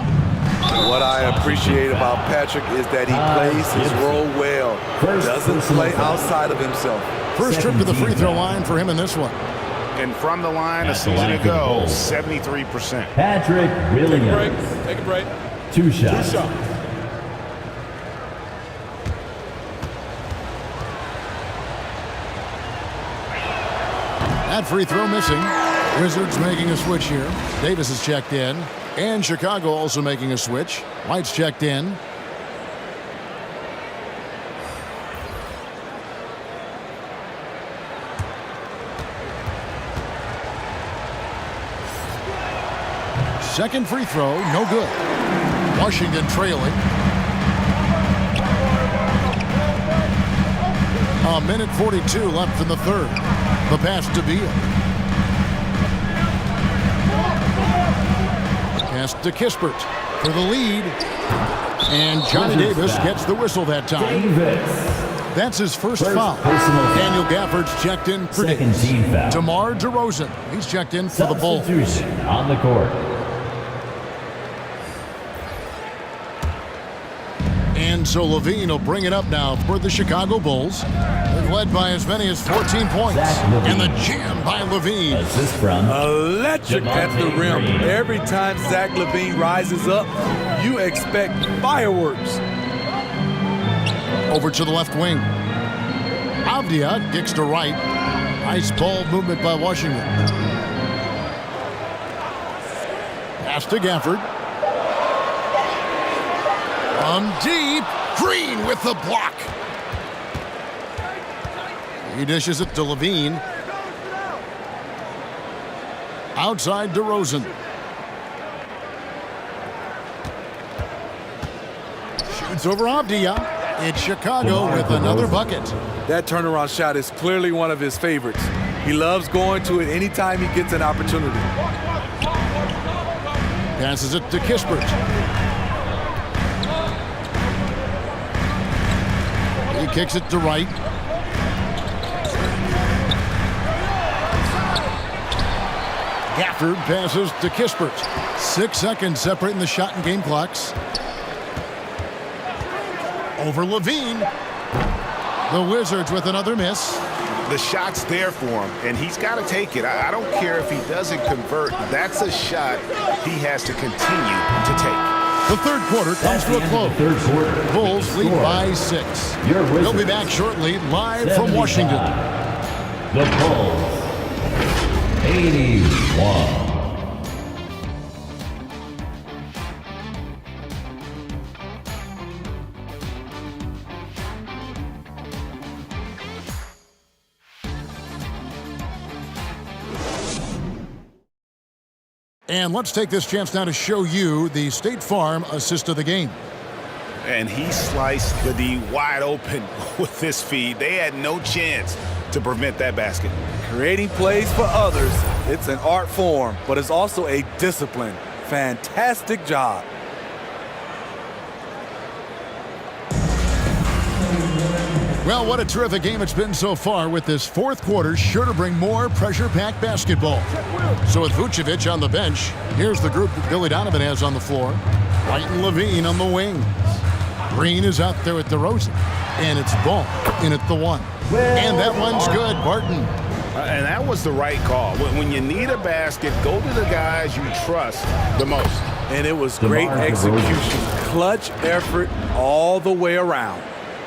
What I appreciate about Patrick is that he plays his role well. Doesn't play outside of himself. First trip to the free throw line for him in this one. And from the line a season ago, 73%. Patrick Williams. Take a break. 2 shots. 2 shots. That free throw missing. Wizards making a switch here. Davis is checked in. And Chicago also making a switch. White's checked in. Second free throw, no good. Washington trailing. A minute 42 left in the third. The pass to Beal. Pass to Kispert for the lead. And Johnny Davis gets the whistle that time. That's his first foul. Daniel Gafford's checked in for Second team foul. DeMar DeRozan. He's checked in for the Bulls. Substitution on the court. And so Levine will bring it up now for the Chicago Bulls. They've led by as many as 14 points. And the jam by Levine. Assist from Electric at the rim. Green. Every time Zach Levine rises up, you expect fireworks. Over to the left wing. Avdia kicks to right. Nice ball movement by Washington. Pass to Gafford. From deep. Green with the block. He dishes it to Levine. Outside DeRozan. Shoots over Avdia. It's Chicago with another bucket. That turnaround shot is clearly one of his favorites. He loves going to it anytime he gets an opportunity. Passes it to Kispert. He kicks it to right. Gafford passes to Kispert. 6 seconds separating the shot and game clocks. Over Levine. The Wizards with another miss. The shot's there for him, and he's got to take it. I don't care if he doesn't convert. That's a shot he has to continue to take. The third quarter comes to a close. Bulls lead by 6. They'll be back shortly, live from Washington. The Bulls, 81. And let's take this chance now to show you the State Farm assist of the game. And he sliced the D wide open with this feed. They had no chance to prevent that basket. Creating plays for others, it's an art form, but it's also a discipline. Fantastic job. Well, what a terrific game it's been so far, with this fourth quarter sure to bring more pressure-packed basketball. So with Vucevic on the bench, here's the group that Billy Donovan has on the floor. White and Levine on the wing. Green is out there with DeRozan. And it's Ball in at the one. And that one's good, Barton. And that was the right call. When you need a basket, go to the guys you trust the most. And it was great execution. Clutch effort all the way around.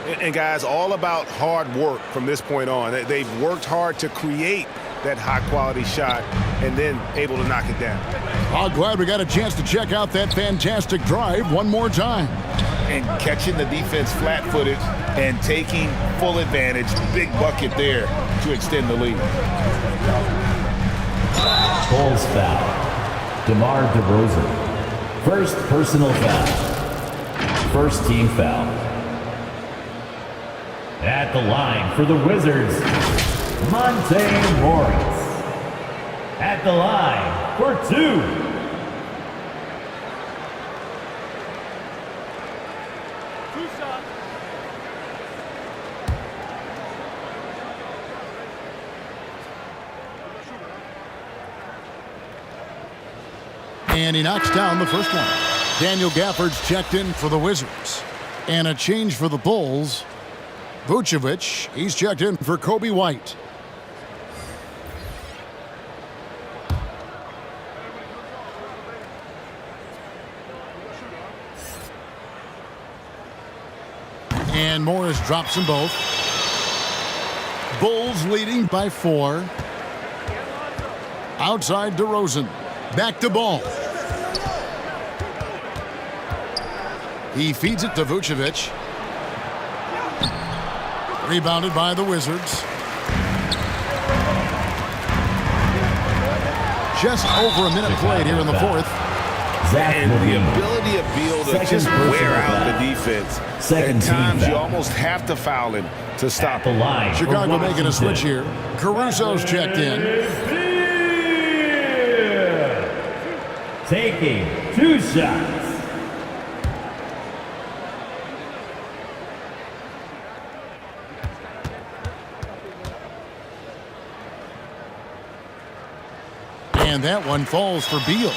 And guys, all about hard work from this point on. They've worked hard to create that high-quality shot and then able to knock it down. I'm glad we got a chance to check out that fantastic drive one more time. And catching the defense flat-footed and taking full advantage. Big bucket there to extend the lead. Bulls foul. DeMar DeRozan. First personal foul. First team foul. At the line for the Wizards, Monte Morris. At the line for 2. And he knocks down the first one. Daniel Gafford's checked in for the Wizards. And a change for the Bulls. Vucevic, he's checked in for Kobe White. And Morris drops them both. Bulls leading by 4. Outside DeRozan. Back to Ball. He feeds it to Vucevic. Rebounded by the Wizards. Just over a minute played here in the fourth. And the ability of Beal to just wear out the defense. At times, you almost have to foul him to stop the line. Chicago making a switch here. Caruso's checked in. Taking 2 shots. And that one falls for Beal.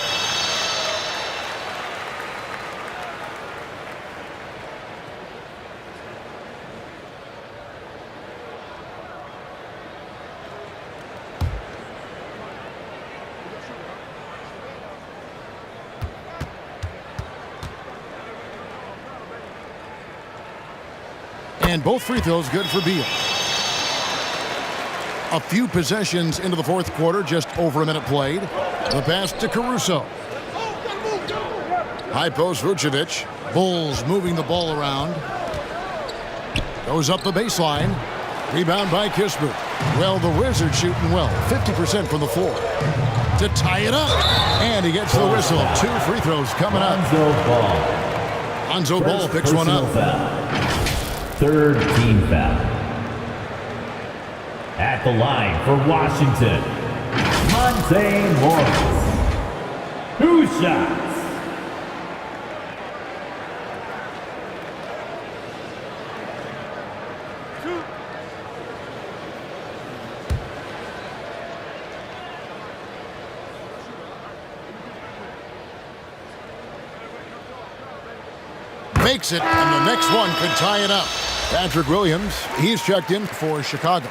And both free throws good for Beal. A few possessions into the fourth quarter, just over a minute played. The pass to Caruso. High post Vucevic. Bulls moving the ball around. Goes up the baseline. Rebound by Kispert. Well, the Wizards shooting well. 50% from the floor. To tie it up. And he gets the whistle. 2 free throws coming up. Lonzo Ball picks one up. Third team foul. At the line for Washington, Monte Morris. 2 shots. Makes it, and the next one could tie it up. Patrick Williams, he's checked in for Chicago.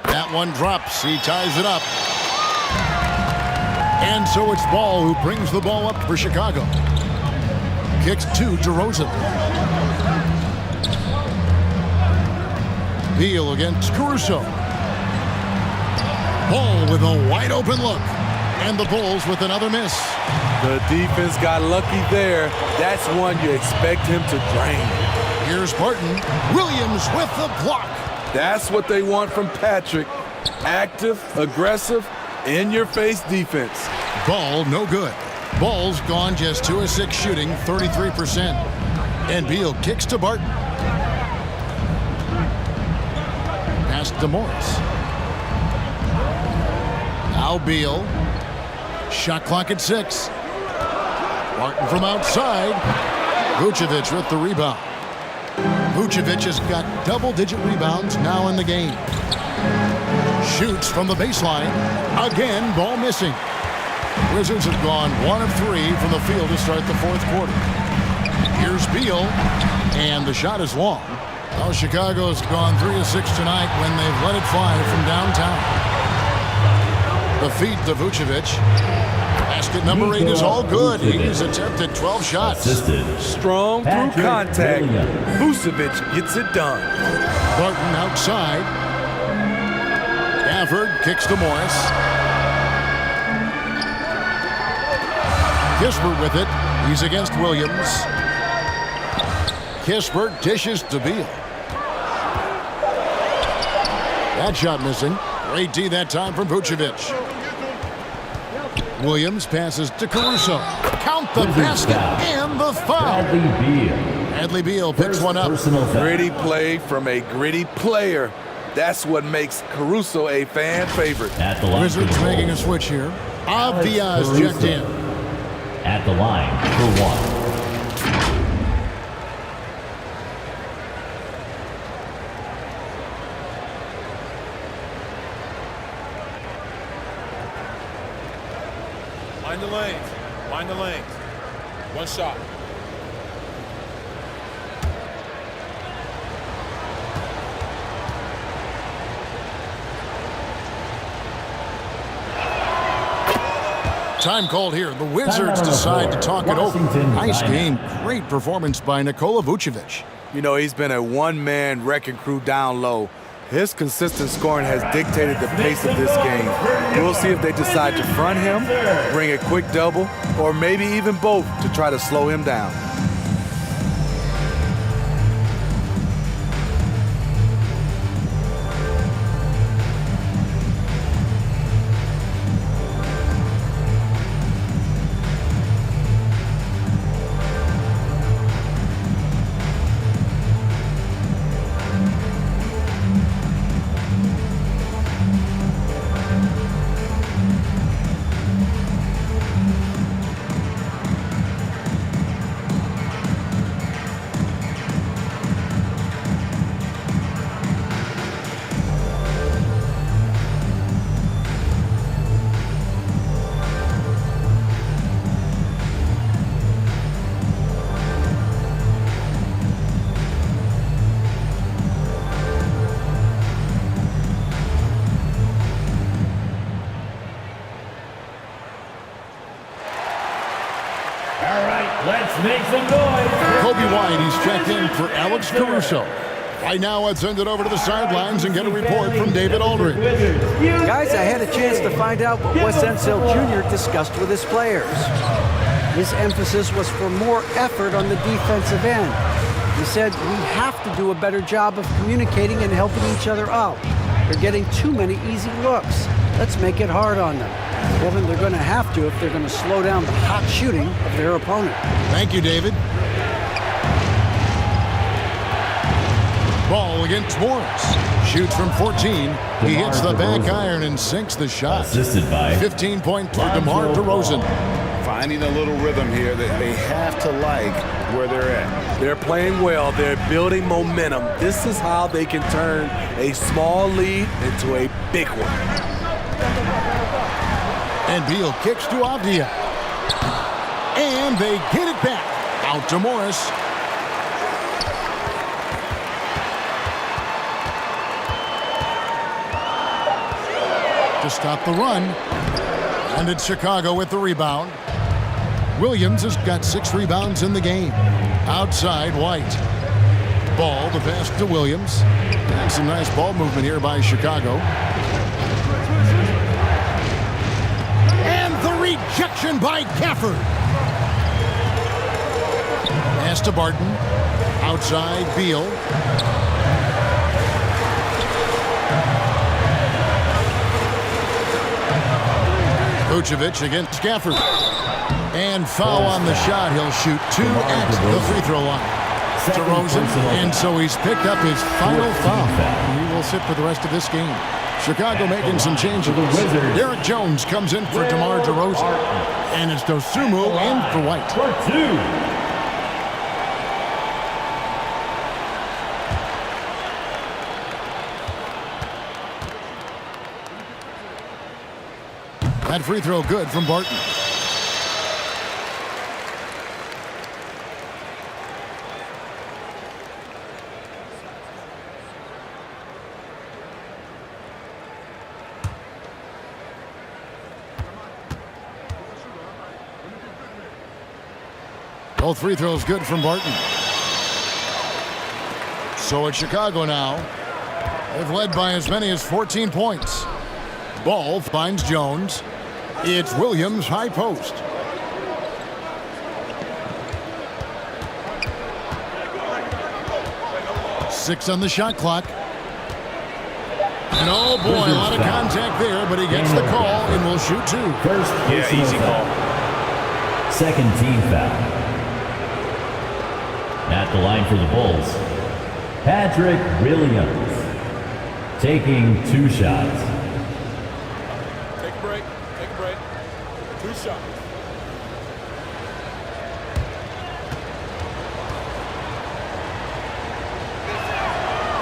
That one drops. He ties it up. And so it's Ball who brings the ball up for Chicago. Kicks to DeRozan. Beal against Caruso. Ball with a wide open look. And the Bulls with another miss. The defense got lucky there. That's one you expect him to drain. Here's Barton. Williams with the block. That's what they want from Patrick. Active, aggressive, in-your-face defense. Ball no good. Ball's gone just 2 of 6 shooting, 33%. And Beal kicks to Barton. Pass to Morris. Now Beal. Shot clock at 6. Barton from outside. Vucevic with the rebound. Vucevic has got double-digit rebounds now in the game. Shoots from the baseline. Again, ball Wizards have gone 1 of 3 from the field to start the fourth quarter. Here's Beal, and the shot is long. Well, Chicago's gone 3 of 6 tonight when they've let it fly from downtown. The feed to Vucevic. Basket number 8 is all good. He's attempted 12 shots. Strong through contact. Vucevic gets it done. Barton outside. Gafford kicks to Morris. Kispert with it. He's against Williams. Kispert dishes to Beal. That shot missing. Great D that time from Vucevic. Williams passes to Caruso. Count the basket and the foul. Bradley Beal picks one up. Gritty play from a gritty player. That's what makes Caruso a fan favorite. Wizards making a switch here. Diaz checked in. At the line for 1. Mind the lanes. Mind the lanes. One shot. Time called here. The Wizards decide to talk it over. Nice game. Great performance by Nikola Vucevic. You know, he's been a one-man wrecking crew down low. His consistent scoring has dictated the pace of this game. We'll see if they decide to front him, bring a quick double, or maybe even both to try to slow him down. Let's make some noise. Kobe White, he's checked in for Alex Caruso. Right now, let's send it over to the sidelines and get a report from David Aldridge. Guys, I had a chance to find out what Wes Unseld Jr. discussed with his players. His emphasis was for more effort on the defensive end. He said we have to do a better job of communicating and helping each other out. They're getting too many easy looks. Let's make it hard on them. Kevin, they're going to have to if they're going to slow down the hot shooting of their opponent. Thank you, David. Ball against Morris. Shoots from 14. He hits the back iron and sinks the shot. Assisted by 15-point for DeMar DeRozan. Finding a little rhythm here that they have to like where they're at. They're playing well. They're building momentum. This is how they can turn a small lead into a big one. And Beal kicks to Avdia. And they get it back. Out to Morris. To stop the run. And it's Chicago with the rebound. Williams has got 6 rebounds in the game. Outside, White. Ball, the pass to Williams. And some nice ball movement here by Chicago. And the rejection by Gafford. Pass to Barton. Outside, Beal. Vucevic against Gafford. And foul on the shot. He'll shoot 2 at the free throw line. DeRozan, and so he's picked up his final foul. He will sit for the rest of this game. Chicago making some changes. Derek Jones comes in for DeMar DeRozan. And it's Dosunmu in for White. For 2. That free throw good from Barton. Both free throws good from Barton. So it's Chicago now. They've led by as many as 14 points. Ball finds Jones. It's Williams high post. Six on the shot clock. And oh boy, a lot of contact there, but he gets the call and will shoot two. First, Easy call. Second team foul. At the line for the Bulls, Patrick Williams taking 2 shots. Take a break. Take a break. 2 shots.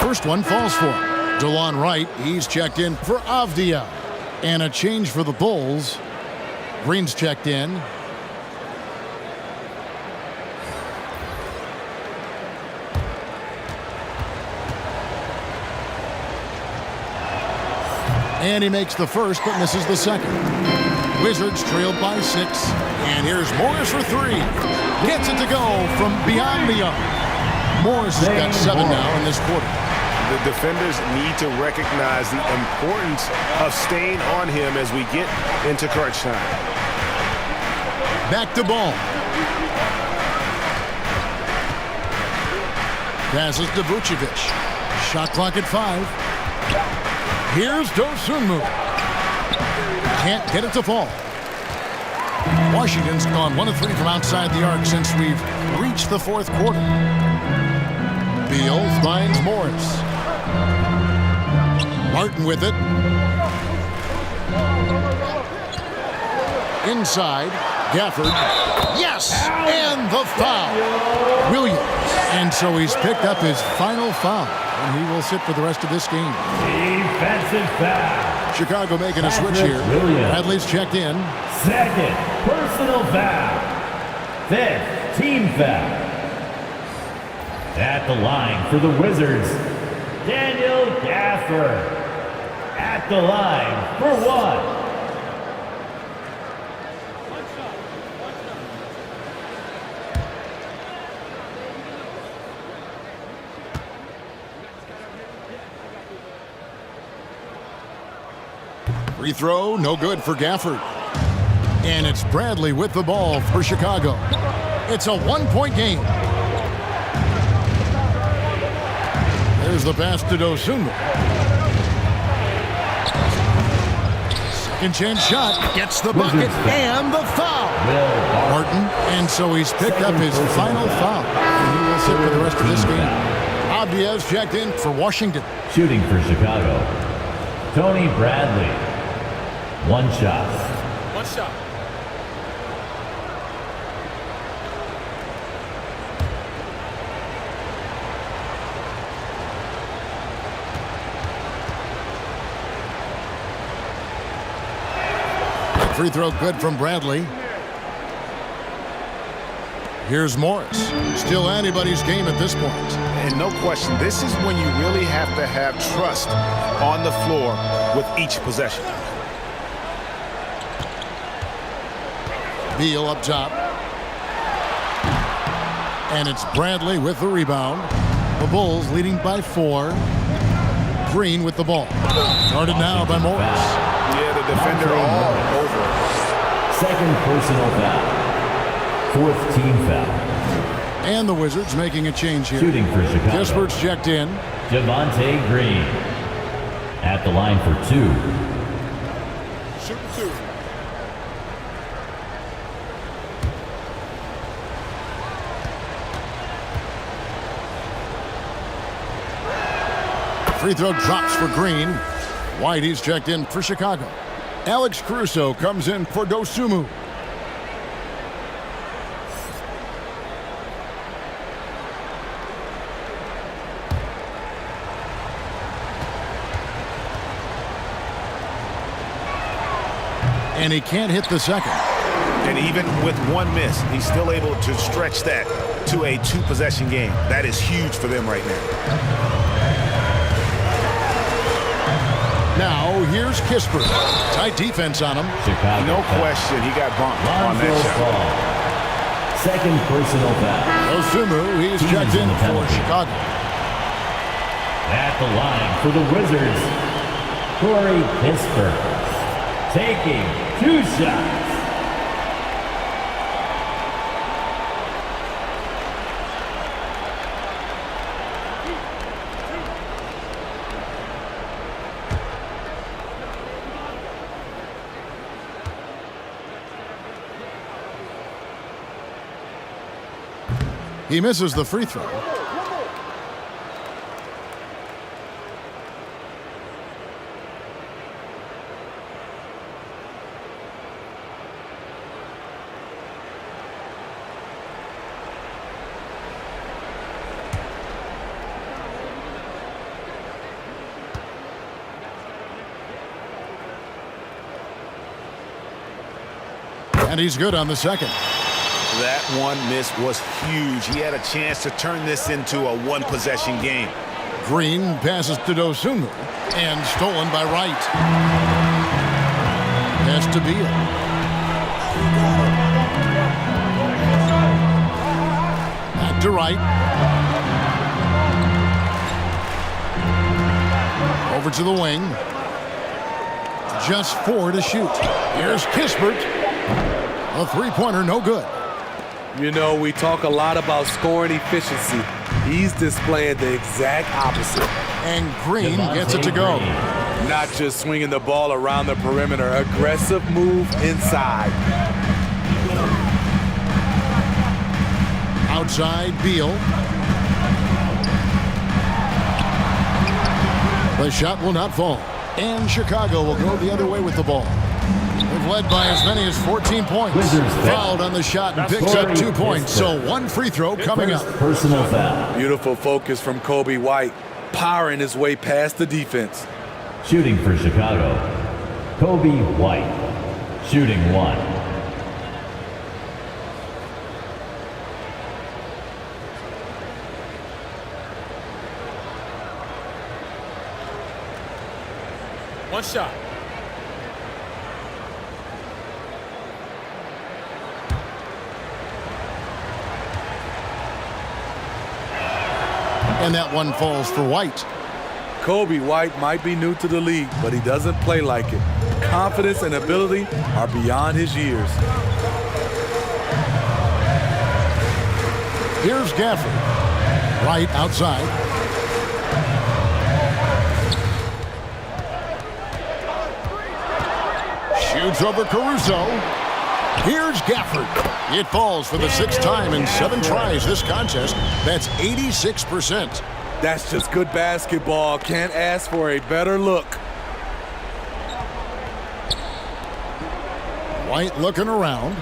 First one falls for him. DeLon Wright, he's checked in for Avdia. And a change for the Bulls. Green's checked in. And he makes the first, but misses the second. Wizards trailed by 6. And here's Morris for 3. Gets it to go from beyond the arc. Morris has got 7 now in this quarter. The defenders need to recognize the importance of staying on him as we get into crunch time. Back to Ball. Passes to Vucevic. Shot clock at 5. Here's Dosunmu. Can't get it to fall. Washington's gone 1 of 3 from outside the arc since we've reached the fourth quarter. Beal finds Morris. Martin with it. Inside. Gafford. Yes! And the foul. Williams. And so he's picked up his final foul. And he will sit for the rest of this game. Defensive foul. Chicago making a switch here. Bradley's checked in. Second personal foul. 5th team foul. At the line for the Wizards, Daniel Gafford. At the line for 1. Free throw, no good for Gafford. And it's Bradley with the ball for Chicago. It's a 1-point game. There's the pass to Dosunmu. Second chance shot, gets the bucket and the foul. Martin, and so he's picked up his final foul. And he will sit for the rest of this game. Avdia's checked in for Washington. Shooting for Chicago, Tony Bradley. 1 shot. 1 shot. Free throw good from Bradley. Here's Morris. Still anybody's game at this point. And no question, this is when you really have to have trust on the floor with each possession. Beal up top. And it's Bradley with the rebound. The Bulls leading by 4. Green with the ball. Guarded now by Morris. Yeah, the defender all over. Second personal foul. 4th team foul. And the Wizards making a change here. Shooting for Chicago, Kispert's checked in. Javonte Green. At the line for 2. Shooting 2. Free throw drops for Green. Whitey's checked in for Chicago. Alex Caruso comes in for Dosunmu. And he can't hit the second. And even with 1 miss, he's still able to stretch that to a 2-possession game. That is huge for them right now. Now, here's Kispert. Tight defense on him. Chicago no question, he got bumped on that shot. Second personal foul. Osumu, he's checked in for Chicago. At the line for the Wizards, Corey Kispert, taking 2 shots. He misses the free throw. And he's good on the second. That one miss was huge. He had a chance to turn this into a one-possession game. Green passes to Dosunmu and stolen by Wright. Pass to Beal. Back to Wright. Over to the wing. Just 4 to shoot. Here's Kispert. A three-pointer, no good. You know, we talk a lot about scoring efficiency. He's displaying the exact opposite. And Green gets it to go. Not just swinging the ball around the perimeter. Aggressive move inside. Outside, Beal. The shot will not fall. And Chicago will go the other way with the ball. They've led by as many as 14 points. Fouled on the shot and picks up 2 points. So 1 free throw coming up. Personal foul. Beautiful focus from Kobe White, powering his way past the defense. Shooting for Chicago, Kobe White. Shooting 1. One shot. And that one falls for White. Kobe White might be new to the league, but he doesn't play like it. Confidence and ability are beyond his years. Here's Gafford. Wright outside. Shoots over Caruso. Here's Gafford. It falls for the 6th time in 7 tries this contest. That's 86%. That's just good basketball. Can't ask for a better look. White looking around.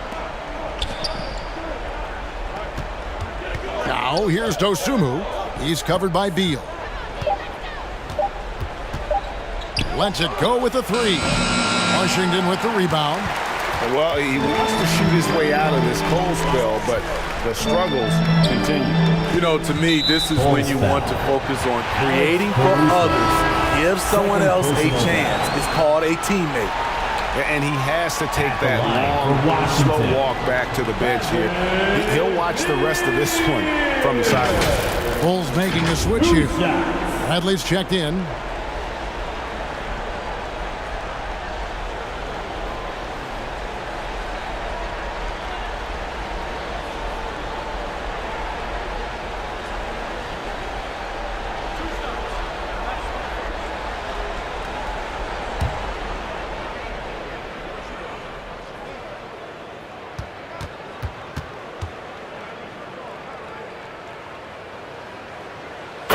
Now here's Dosunmu. He's covered by Beal. Lets it go with the 3. Washington with the rebound. Well, he wants to shoot his way out of this cold spell, but the struggles continue. You know, to me, this is when you want to focus on creating for others. Give someone else a chance. It's called a teammate. And he has to take that long, slow walk back to the bench here. He'll watch the rest of this one from the sideline. Bulls making a switch here. Bradley's checked in.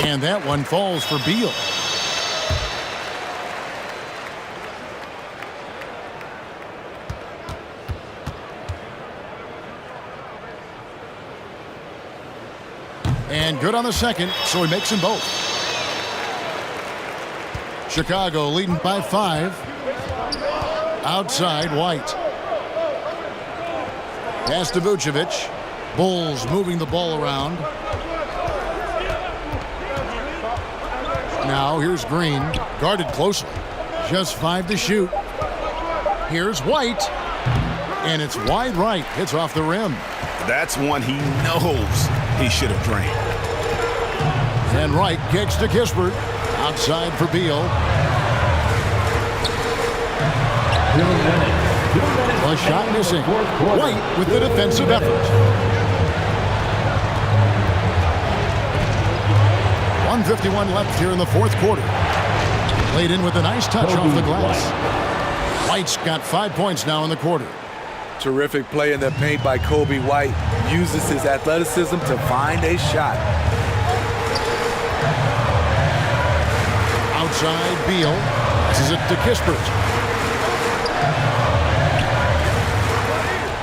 And that one falls for Beal. And good on the second, so he makes them both. Chicago leading by 5. Outside, White. Pass to Vucevic. Bulls moving the ball around. Now here's Green, guarded closely. Just 5 to shoot. Here's White. And it's wide right. Hits off the rim. That's one he knows he should have drained. And Wright kicks to Kispert. Outside for Beal. A shot missing. White with the defensive effort. 1:51 left here in the fourth quarter. Played in with a nice touch off the glass. White's got 5 points now in the quarter. Terrific play in the paint by Kobe White. Uses his athleticism to find a shot. Outside, Beal. Passes it to Kispert.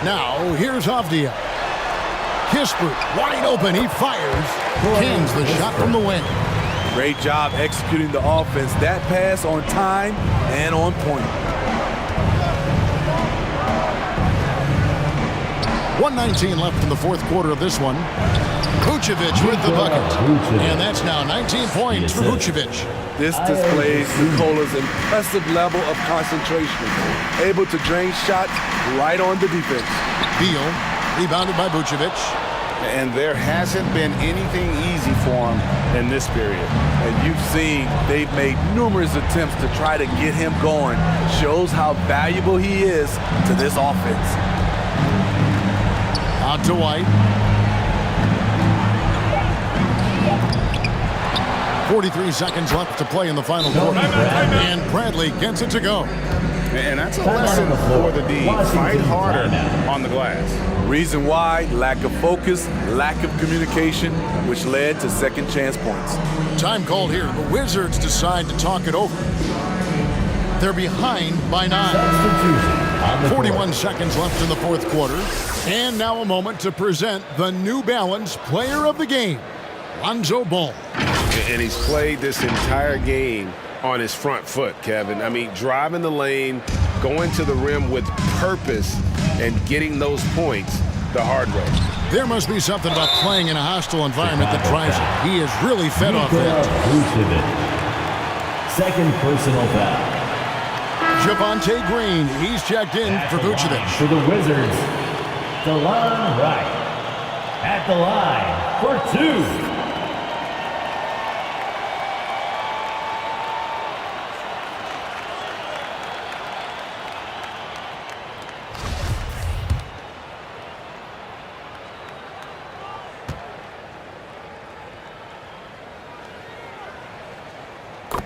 Now, here's Avdia. Kispert, wide open. He fires. Cans the shot from the wing. Great job executing the offense. That pass on time and on point. 1:19 left in the fourth quarter of this one. Vucevic with the bucket. And that's now 19 points for Vucevic. This displays Nikola's impressive level of concentration. Able to drain shots right on the defense. Beal, rebounded by Vucevic. And there hasn't been anything easy for him in this period. And you've seen they've made numerous attempts to try to get him going. Shows how valuable he is to this offense. Out to White. 43 seconds left to play in the final quarter. And Bradley gets it to go. And that's a lesson for the D. Fight harder on the glass. Reason why, lack of focus, lack of communication, which led to second chance points. Time called here. The Wizards decide to talk it over. They're behind by 9. 41 seconds left in the fourth quarter. And now a moment to present the New Balance Player of the Game, Lonzo Ball. And he's played this entire game on his front foot, Kevin. I mean, driving the lane, going to the rim with purpose, and getting those points the hard way. There must be something about playing in a hostile environment that drives it. He is really fed off that. Second personal foul. Javonte Green, he's checked in for Vucevic. For the Wizards, DeLon Wright. At the line for 2.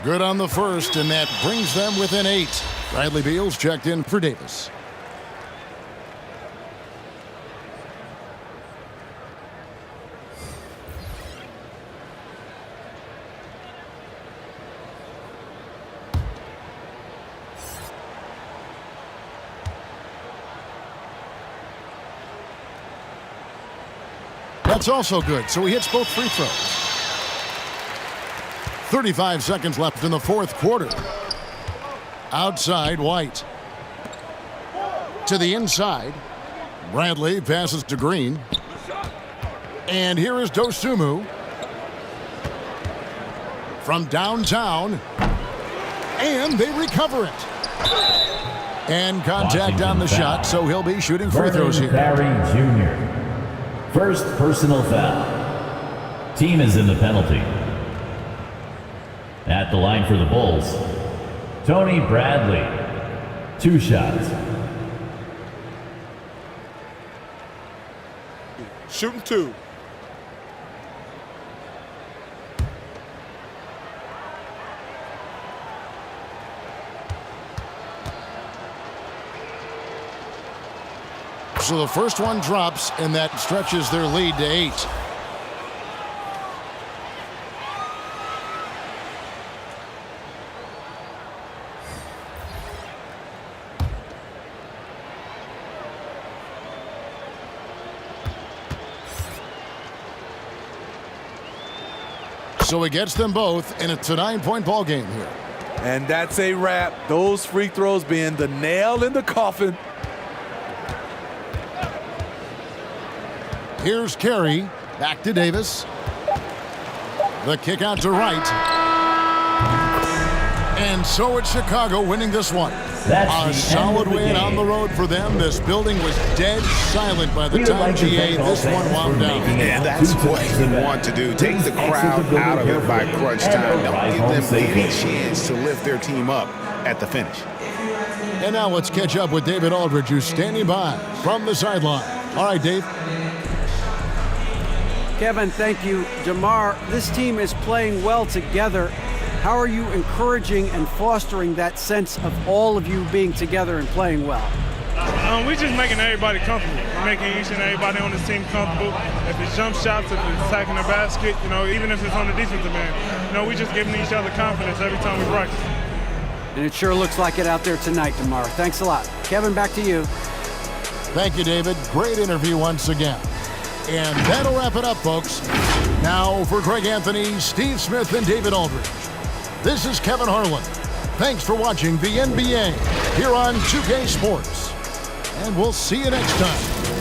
Good on the first, and that brings them within 8. Bradley Beal's checked in for Davis. That's also good, so he hits both free throws. 35 seconds left in the fourth quarter. Outside, White. To the inside. Bradley passes to Green. And here is Dosunmu. From downtown. And they recover it. And contact on the shot, so he'll be shooting free throws here. Barry Jr. First personal foul. Team is in the penalty. At the line for the Bulls, Tony Bradley. 2 shots. Shooting 2. So the first one drops, and that stretches their lead to 8. So he gets them both, and it's a 9-point ball game here. And that's a wrap. Those free throws being the nail in the coffin. Here's Carey. Back to Davis. The kick out to Wright. And so it's Chicago winning this one. That's A the solid end of the win game. on the road for them. This building was dead silent by the We would time like to GA thank all this one fans wound for down. making it And out that's to what you tonight. want to do. Take the Please exit crowd the building out of it by carefully crunch and time. Don't arrive give home them safely. any chance to lift their team up at the finish. And now let's catch up with David Aldridge, who's standing by from the sideline. All right, Dave. Kevin, thank you. DeMar, this team is playing well together. How are you encouraging and fostering that sense of all of you being together and playing well? We're just making everybody comfortable. We're making each and everybody on this team comfortable. If it's jump shots, if it's attacking the basket, even if it's on the defensive end, we just giving each other confidence every time we practice. And it sure looks like it out there tonight, DeMar. Thanks a lot. Kevin, back to you. Thank you, David. Great interview once again. And that'll wrap it up, folks. Now for Greg Anthony, Steve Smith, and David Aldridge. This is Kevin Harlan. Thanks for watching the NBA here on 2K Sports. And we'll see you next time.